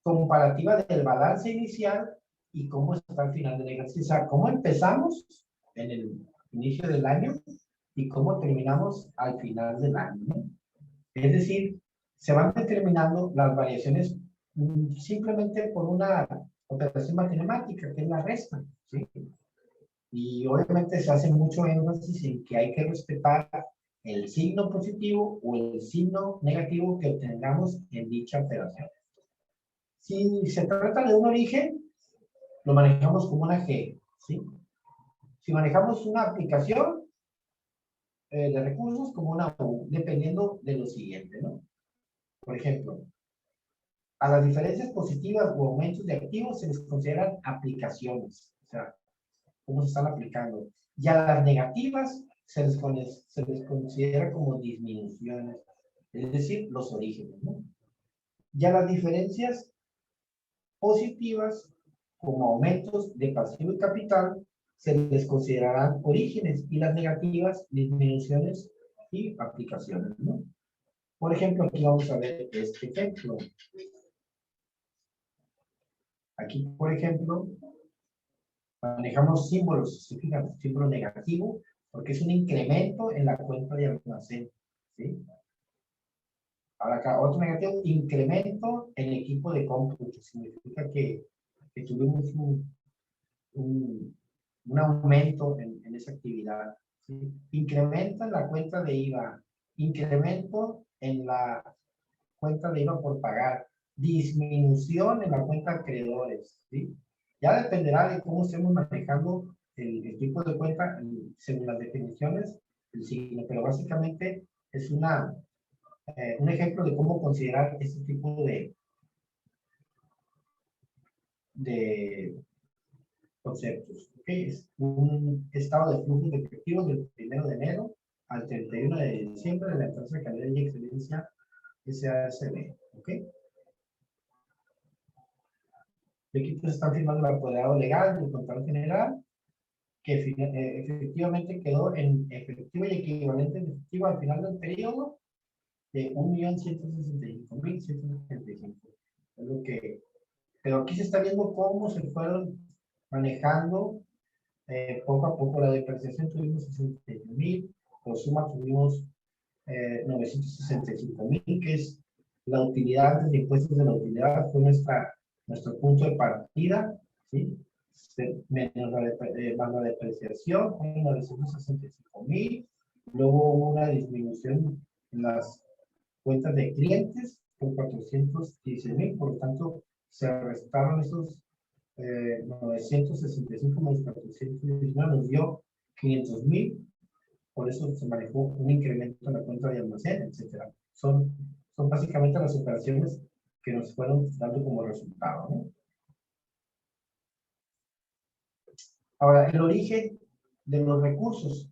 Comparativa del balance inicial y cómo está al final del ejercicio. O sea, cómo empezamos en el inicio del año y cómo terminamos al final del año, ¿no? Es decir, se van determinando las variaciones simplemente por una operación matemática, que es la resta, ¿sí? Y obviamente se hace mucho énfasis en que hay que respetar el signo positivo o el signo negativo que obtengamos en dicha operación. Si se trata de un origen, lo manejamos como una G, ¿sí? Si manejamos una aplicación de recursos, como una U, dependiendo de lo siguiente, ¿no? Por ejemplo, a las diferencias positivas o aumentos de activos se les consideran aplicaciones, o sea, cómo se están aplicando. Y a las negativas se les considera como disminuciones, es decir, los orígenes, ¿no? Y a las diferencias positivas como aumentos de pasivo y capital se les considerarán orígenes y las negativas disminuciones y aplicaciones, ¿no? Por ejemplo, aquí vamos a ver este ejemplo. Aquí, por ejemplo, manejamos símbolos, ¿se fijan? Símbolo negativo, porque es un incremento en la cuenta de almacén, ¿sí? Ahora acá, otro negativo, incremento en equipo de cómputo, significa que tuvimos un aumento en esa actividad, ¿sí? Incremento en la cuenta de IVA, incremento en la cuenta de IVA por pagar, disminución en la cuenta de acreedores, ¿sí? Ya dependerá de cómo estemos manejando el tipo de cuenta según las definiciones del signo, pero básicamente es un ejemplo de cómo considerar este tipo de conceptos. ¿Okay? Es un estado de flujos de efectivos del 1 de enero al 31 de diciembre de la empresa de calidad y excelencia SASB. ¿Ok? Y aquí pues están firmando el apoderado legal del contador general, que efectivamente quedó en efectivo y equivalente en efectivo al final del periodo de 1.165.175. Es lo que, pero aquí se está viendo cómo se fueron manejando poco a poco la depreciación. Tuvimos 61.000, por suma tuvimos 965.000, que es la utilidad de impuestos de la utilidad, fue nuestro punto de partida, ¿sí? Menos la depreciación, fue 965.000, luego hubo una disminución en las cuentas de clientes por 415.000, por lo tanto se restaron esos 965 más 419, nos dio 500.000, por eso se manejó un incremento en la cuenta de almacén, etc. Son básicamente las operaciones que nos fueron dando como resultado, ¿no? Ahora, el origen de los recursos,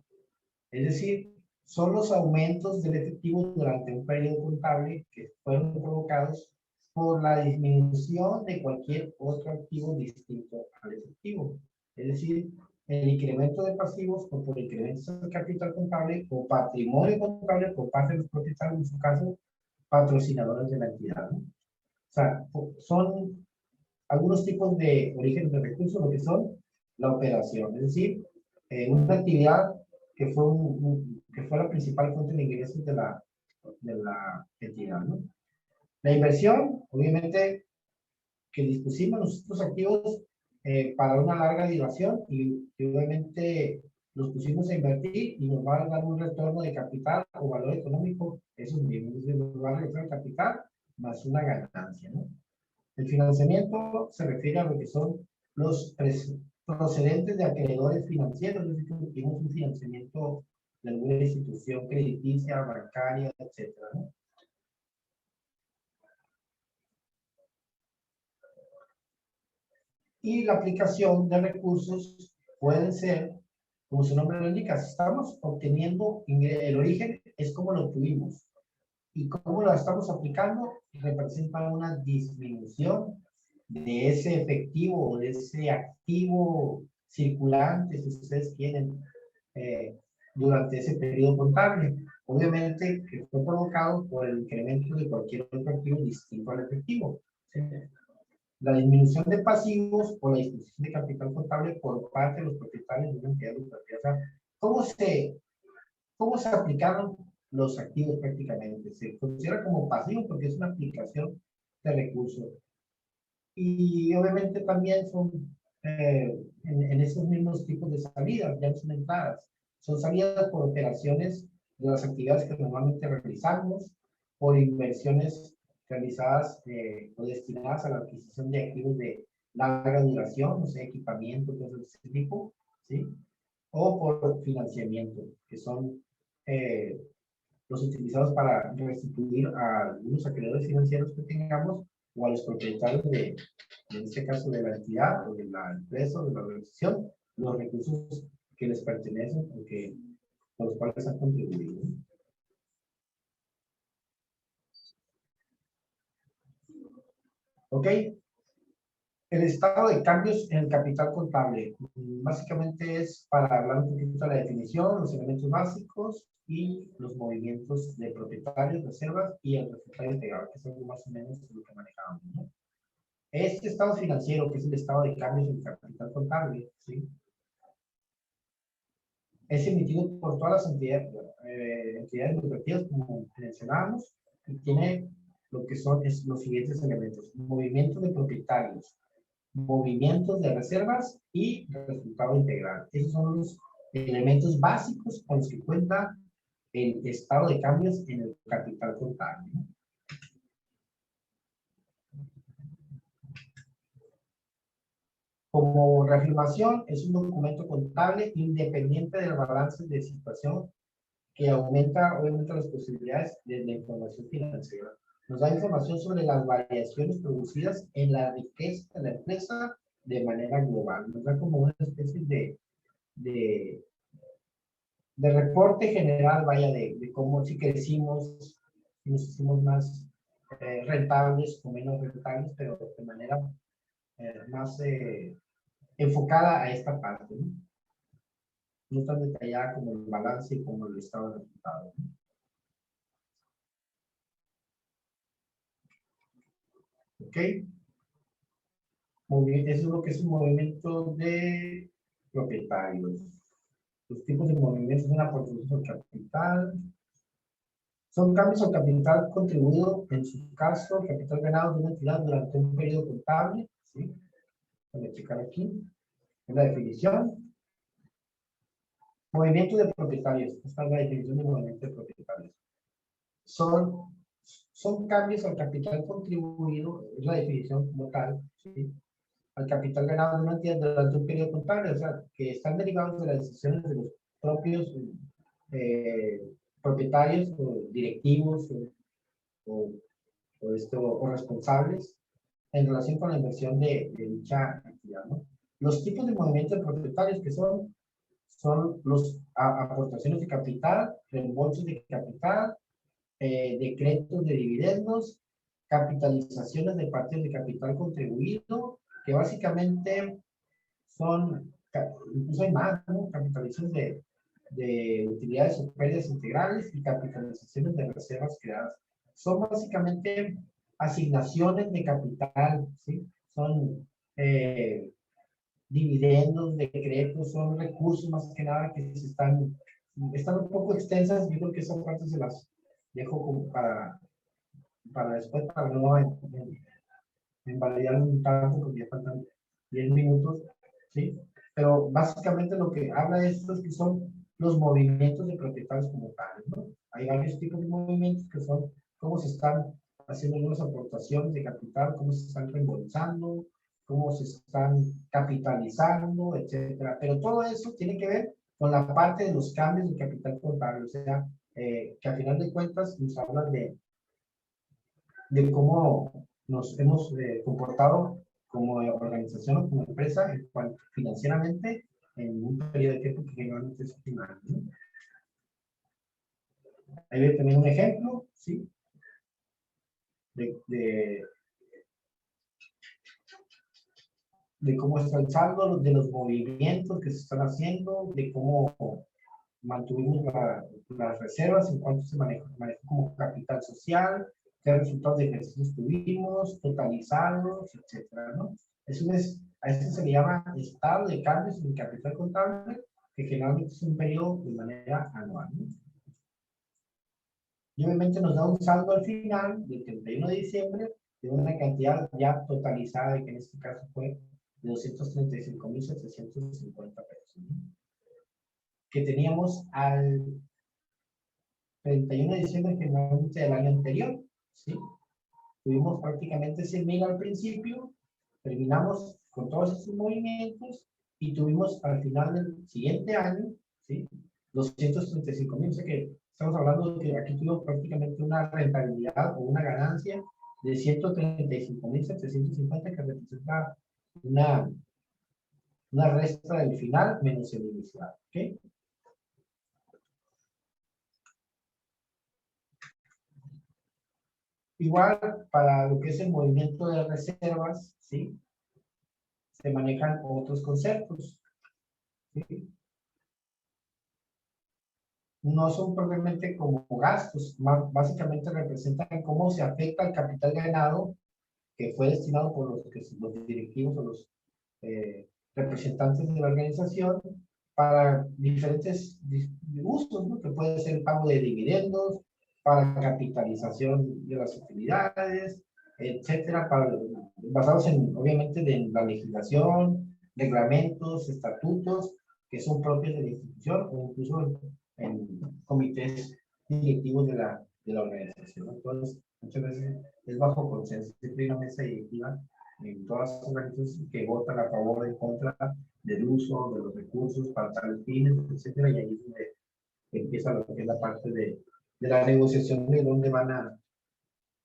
es decir, son los aumentos del efectivo durante un periodo contable que fueron provocados por la disminución de cualquier otro activo distinto al efectivo. Es decir, el incremento de pasivos o por incrementos del capital contable o patrimonio contable por parte de los propietarios, en su caso, patrocinadores de la entidad, ¿no? O sea, son algunos tipos de orígenes de recursos, lo que son la operación, es decir, una actividad que fue la principal fuente de ingresos de la entidad, ¿no? La inversión, obviamente, que dispusimos nosotros activos para una larga duración y obviamente los pusimos a invertir y nos va a dar un retorno de capital o valor económico, esos mismos, es decir, nos va a regresar el capital más una ganancia, ¿no? El financiamiento se refiere a lo que son los procedentes de acreedores financieros, es decir, que tuvimos un financiamiento de alguna institución crediticia, bancaria, etcétera, ¿no? Y la aplicación de recursos pueden ser, como su nombre lo indica, si estamos obteniendo el origen, es como lo obtuvimos. Y cómo lo estamos aplicando, representa una disminución de ese efectivo o de ese activo circulante, si ustedes quieren, durante ese periodo contable. Obviamente que fue provocado por el incremento de cualquier otro activo distinto al efectivo. ¿Sí? La disminución de pasivos o la disposición de capital contable por parte de los propietarios de una entidad lucrativa. O sea, ¿cómo se aplicaron los activos prácticamente? Se considera como pasivo porque es una aplicación de recursos. Y obviamente también son en esos mismos tipos de salidas, ya no son entradas. Son salidas por operaciones de las actividades que normalmente realizamos, por inversiones realizadas o destinadas a la adquisición de activos de larga duración, o sea, equipamiento, cosas de ese tipo, ¿sí? O por financiamiento, que son los utilizados para restituir a algunos acreedores financieros que tengamos o a los propietarios de, en este caso, de la entidad o de la empresa o de la organización, los recursos que les pertenecen o que, por los cuales han contribuido. ¿Ok? El estado de cambios en el capital contable. Básicamente es para hablar un poquito de la definición, los elementos básicos y los movimientos de propietarios, reservas y el resultado integral, que es algo más o menos lo que manejamos, ¿no? Este estado financiero, que es el estado de cambios en el capital contable, ¿sí? Es emitido por todas las entidades lucrativas, como mencionábamos, y tiene lo que son los siguientes elementos: movimientos de propietarios, movimientos de reservas y resultado integral. Esos son los elementos básicos con los que cuenta el estado de cambios en el capital contable, ¿no? Como reafirmación, es un documento contable independiente del balance de situación que aumenta obviamente las posibilidades de la información financiera. Nos da información sobre las variaciones producidas en la riqueza de la empresa de manera global. Nos da como una especie de reporte general, vaya, de cómo si crecimos, si nos hicimos más rentables o menos rentables, pero de manera más enfocada a esta parte, ¿no? No tan detallada como el balance y como el estado de resultados, ¿no? ¿Ok? Muy bien, eso es lo que es un movimiento de propietarios. Los tipos de movimientos son aportaciones al capital. Son cambios al capital contribuido, en su caso, capital ganado de una entidad durante un periodo contable, ¿sí? Voy a checar aquí, en la definición. Movimiento de propietarios, esta es la definición de movimiento de propietarios. Son cambios al capital contribuido, es la definición como tal, ¿sí? Al capital ganado de una entidad durante un periodo contable, o sea, que están derivados de las decisiones de los propios propietarios o directivos o responsables en relación con la inversión de dicha entidad, ¿no? Los tipos de movimientos de propietarios que son los aportaciones de capital, reembolsos de capital, decretos de dividendos, capitalizaciones de partidas de capital contribuido, que básicamente son, incluso hay más, ¿no? Capitalizaciones de utilidades o pérdidas integrales y capitalizaciones de reservas creadas. Son básicamente asignaciones de capital, ¿sí? Son dividendos, decretos, son recursos más que nada que están un poco extensas. Yo creo que esa parte se las dejo como para después, para no invalidar un tanto, porque ya faltan 10 minutos, ¿sí? Pero básicamente lo que habla de esto es que son los movimientos de propietarios como tales, ¿no? Hay varios tipos de movimientos que son cómo se están haciendo algunas aportaciones de capital, cómo se están reembolsando, cómo se están capitalizando, etcétera. Pero todo eso tiene que ver con la parte de los cambios de capital contable, o sea, que al final de cuentas nos habla de cómo nos hemos comportado como organización o como empresa financieramente en un periodo de tiempo que generalmente es un año, ¿no? Ahí voy a tener un ejemplo, ¿sí? De de cómo está el saldo, de los movimientos que se están haciendo, de cómo mantuvimos las reservas, en cuanto se manejó como capital social, qué resultados de ejercicios tuvimos, totalizados, etcétera, ¿no? A eso se le llama estado de cambios en el capital contable, que generalmente es un periodo de manera anual, ¿no? Y obviamente nos da un saldo al final del 31 de diciembre de una cantidad ya totalizada, que en este caso fue de 235,750 pesos, ¿no? Que teníamos al 31 de diciembre generalmente del año anterior, ¿sí? Tuvimos prácticamente 100,000 al principio, terminamos con todos esos movimientos y tuvimos al final del siguiente año, ¿sí? 235,000, o sea que estamos hablando de que aquí tuvimos prácticamente una rentabilidad o una ganancia de 135,750, que representa una resta del final menos el inicial, ¿ok? Igual, para lo que es el movimiento de reservas, ¿sí? Se manejan otros conceptos, ¿sí? No son propiamente como gastos, básicamente representan cómo se afecta el capital ganado que fue destinado por los directivos o los representantes de la organización para diferentes usos, ¿no? Que puede ser el pago de dividendos, para capitalización de las utilidades, etcétera, basados obviamente, en la legislación, reglamentos, estatutos que son propios de la institución o incluso en comités directivos de la organización. Entonces, muchas veces es bajo consenso. Siempre hay una mesa directiva en todas las organizaciones que votan a favor o en contra del uso de los recursos para tales fines, etcétera, y ahí es donde empieza lo que es la parte de la negociación de dónde van a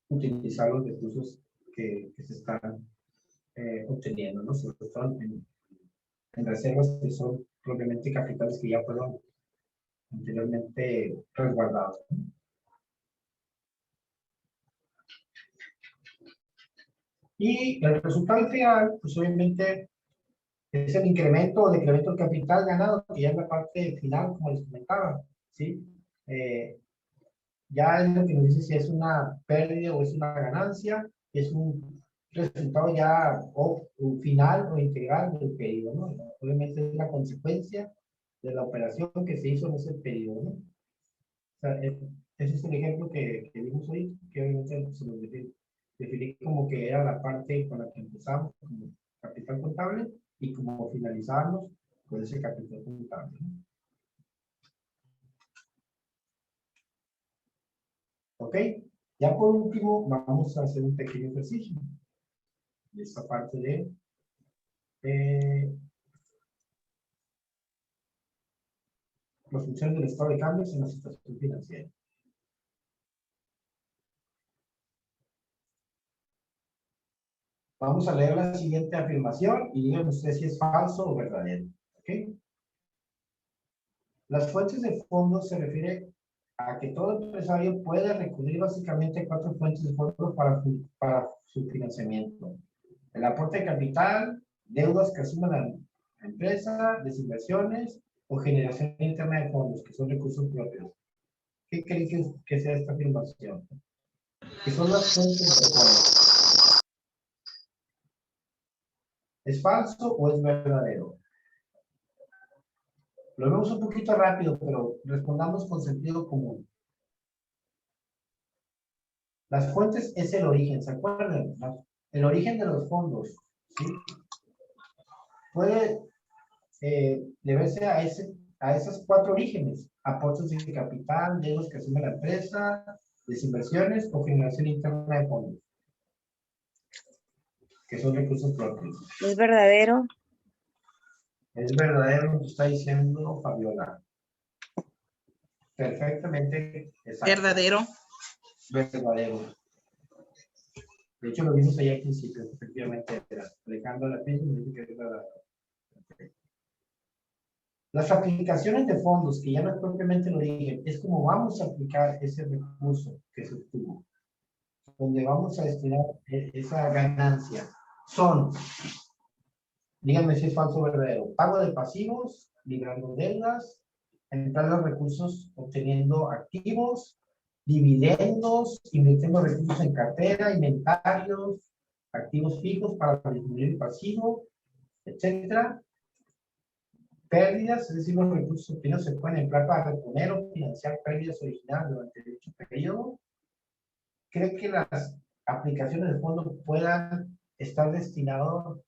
utilizar los recursos que se están obteniendo, ¿no? Sobre todo en reservas que son propiamente capitales que ya fueron anteriormente resguardados, ¿no? Y el resultado final, pues obviamente, es el incremento o decremento del capital ganado, que ya es la parte final, como les comentaba, ¿sí? Ya es lo que nos dice si es una pérdida o es una ganancia, es un resultado ya un final o integral del periodo, ¿no? Obviamente es la consecuencia de la operación que se hizo en ese periodo, ¿no? O sea, ese es el ejemplo que vimos hoy, que obviamente se nos definí como que era la parte con la que empezamos como capital contable y como finalizamos con ese capital contable, ¿no? Ok, ya por último vamos a hacer un pequeño ejercicio de esta parte de las funciones del estado de cambios en la situación financiera. Vamos a leer la siguiente afirmación y díganme ustedes si es falso o verdadero. ¿Ok? Las fuentes de fondos se refiere a que todo empresario puede recurrir básicamente a 4 fuentes de fondos para su financiamiento: el aporte de capital, deudas que asuma la empresa, desinversiones o generación interna de fondos, que son recursos propios. ¿Qué creen que sea esta afirmación? ¿Qué son las fuentes de fondos? ¿Es falso o es verdadero? Lo vemos un poquito rápido, pero respondamos con sentido común. Las fuentes es el origen, ¿se acuerdan? El origen de los fondos, ¿sí? Puede deberse a esos 4 orígenes: aportes de capital, deudas que asume la empresa, desinversiones o generación interna de fondos, que son recursos propios. ¿Es verdadero? Es verdadero lo que está diciendo Fabiola. Perfectamente exacto. Verdadero. Verdadero. De hecho, lo vimos ahí al principio, efectivamente, Alejandro la pieza me dice que es verdadero. Las aplicaciones de fondos, que ya no es propiamente el origen, es como vamos a aplicar ese recurso que se obtuvo, donde vamos a destinar esa ganancia. Son Díganme si es falso o verdadero. Pago de pasivos, librando deudas, entrar los recursos obteniendo activos, dividendos, invirtiendo recursos en cartera, inventarios, activos fijos para disminuir el pasivo, etcétera. Pérdidas, es decir, los recursos obtenidos se pueden emplear para reponer o financiar pérdidas originales durante dicho periodo. ¿Cree que las aplicaciones de fondo puedan estar destinadas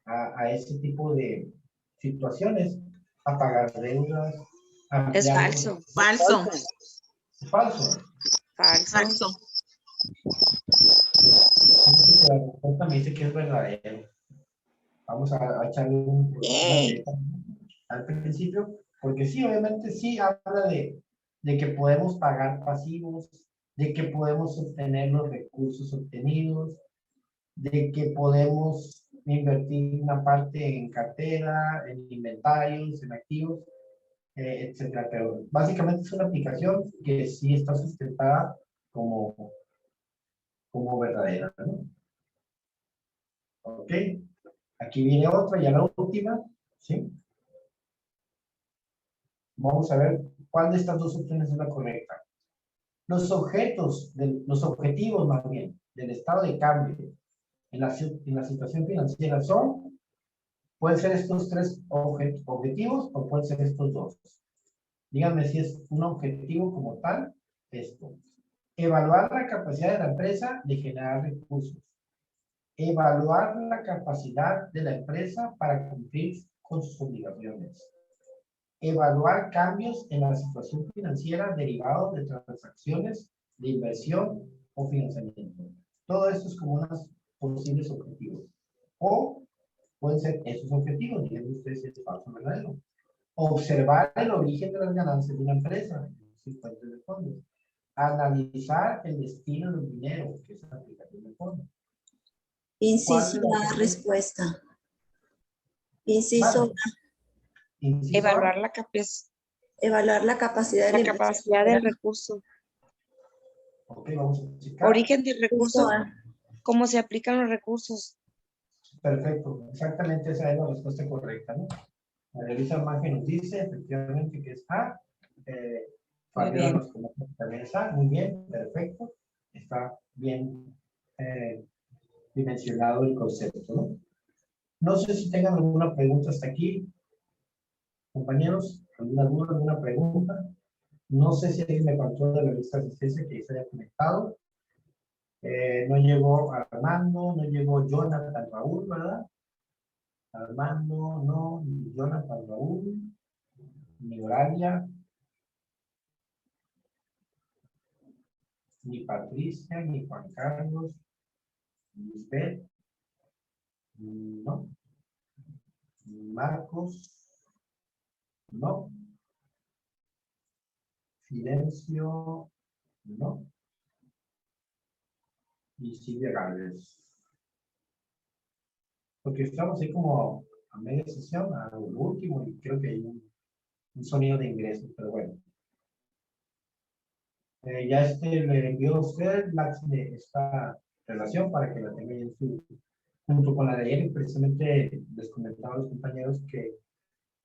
a ese tipo de situaciones? A pagar deudas. Es ampliar- falso. Falso. Falso. Falso. Falso. Fíjate que la respuesta me dice que es verdadero. Vamos a echarle una Yay. letra al principio, porque sí, obviamente sí habla de que podemos pagar pasivos, de que podemos obtener los recursos obtenidos, de que podemos invertir una parte en cartera, en inventarios, en activos, etcétera. Pero básicamente es una aplicación que sí está sustentada como verdadera, ¿no? Ok, aquí viene otra, ya la última, ¿sí? Vamos a ver cuál de estas dos opciones es la correcta. Los objetivos más bien, del estado de cambio en la situación financiera son, pueden ser estos tres objetivos o pueden ser estos dos. Díganme si es un objetivo como tal, esto. Evaluar la capacidad de la empresa de generar recursos. Evaluar la capacidad de la empresa para cumplir con sus obligaciones. Evaluar cambios en la situación financiera derivados de transacciones de inversión o financiamiento. Todo esto es como unos posibles objetivos. O pueden ser esos objetivos, díganme ustedes si es falso o verdadero. Observar el origen de las ganancias de una empresa, es fuentes de fondos. Analizar el destino del dinero, que es la aplicación de fondos. Inciso ¿Cuál de A, las respuesta. Inciso Vale. A, Inciso A, Evaluar evaluar la capacidad de la la empresa. capacidad del recurso. ok, vamos a checar. Origen del recurso, Inciso A. cómo se aplican los recursos. Perfecto, exactamente esa es la respuesta correcta, ¿no? María Luisa Manje nos dice efectivamente que es A. Fabiola bien. nos comenta que también es A. Muy bien, perfecto. Está bien dimensionado el concepto, ¿no? No sé si tengan alguna pregunta hasta aquí, compañeros. ¿Alguna duda, alguna pregunta? No sé si alguien me faltó de la lista de asistencia que se haya conectado. No llegó Armando, no llegó Jonathan Raúl, ¿verdad? Armando, no, ni Jonathan Raúl, ni Oralia, ni Patricia, ni Juan Carlos, ni Lisbeth, no, ni Marcos, no, Silencio, no, y Silvia Gálvez. Porque estamos ahí como a media sesión, a lo último, y creo que hay un sonido de ingreso, pero bueno. Ya le envió a usted esta relación para que la tenga en su, junto con la de ayer, y precisamente les comentaba a los compañeros que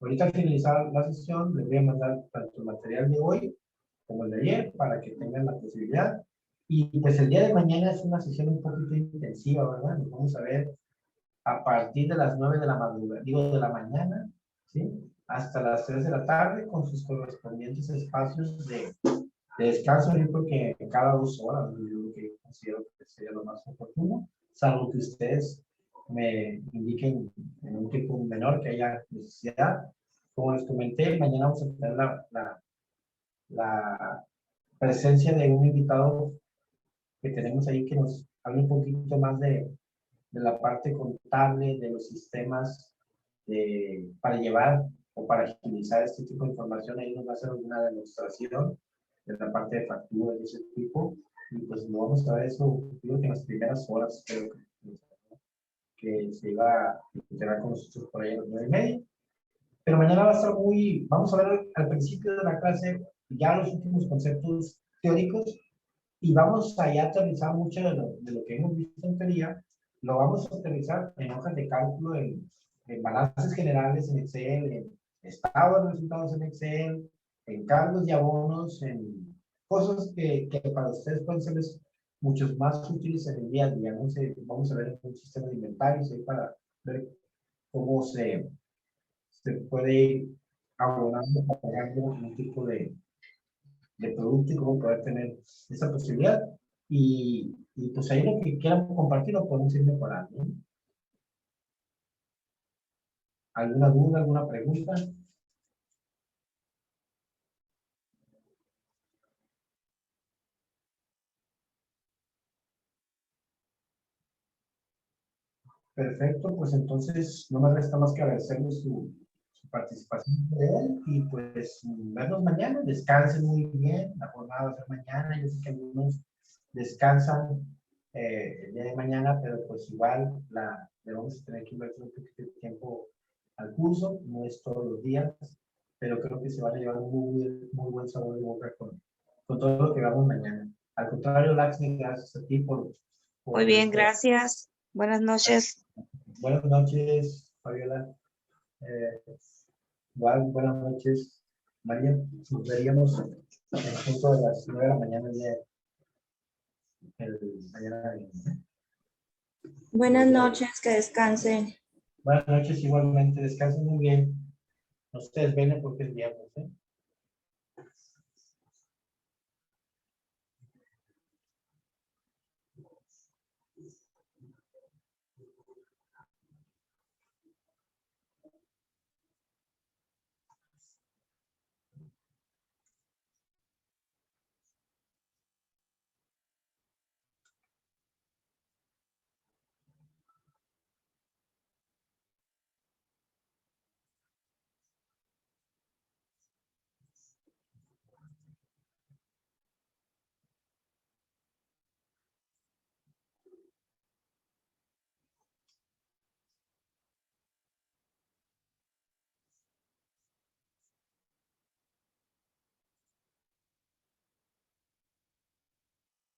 ahorita al finalizar la sesión les voy a mandar tanto el material de hoy como el de ayer para que tengan la posibilidad. Y pues el día de mañana es una sesión un poquito intensiva, ¿verdad? Nos vamos a ver a partir de las 9 de la madrugada, digo de la mañana, ¿sí? Hasta las 3 de la tarde con sus correspondientes espacios de descanso. Yo creo que cada 2 horas, yo lo que considero que sería lo más oportuno, salvo que ustedes me indiquen en un tiempo menor que haya necesidad. Como les comenté, mañana vamos a tener la presencia de un invitado que tenemos ahí que nos hable un poquito más de la parte contable, de los sistemas para llevar o para agilizar este tipo de información. Ahí nos va a hacer una demostración de la parte de facturas de ese tipo, y pues no vamos a ver eso, digo que en las primeras horas creo que se iba a integrar con nosotros por ahí a las 9:30, pero mañana va a estar vamos a ver al principio de la clase ya los últimos conceptos teóricos, y vamos a ya aterrizar mucho de lo que hemos visto en teoría, lo vamos a aterrizar en hojas de cálculo en en balances generales en Excel, en estado de resultados en Excel, en cargos y abonos, en cosas que para ustedes pueden ser muchos más útiles en el día a día. ¿No? Vamos a ver un sistema de inventarios ahí para ver cómo se puede ir abonando, pagando un tipo de producto y cómo poder tener esa posibilidad. Y pues ahí lo que quieran compartir lo podemos ir mejorando, ¿no? ¿Alguna duda, alguna pregunta? Perfecto, pues entonces no me resta más que agradecerles su participación de él y pues vernos mañana. Descansen muy bien, la jornada va a ser mañana. Yo sé que algunos descansan el día de mañana, pero pues igual le vamos a tener que invertir un poquito de tiempo al curso, no es todos los días, pero creo que se van a llevar un muy buen sabor de boca con todo lo que vamos mañana. Al contrario, Laxmi, gracias a ti por Muy bien, este, gracias. Buenas noches. buenas noches, Fabiola. Igual, buenas noches, María. Nos veríamos en punto de las 9 de la mañana mañana. Buenas noches, que descansen. Buenas noches, igualmente. Descansen muy bien. No se desvelen porque es viernes, ¿eh?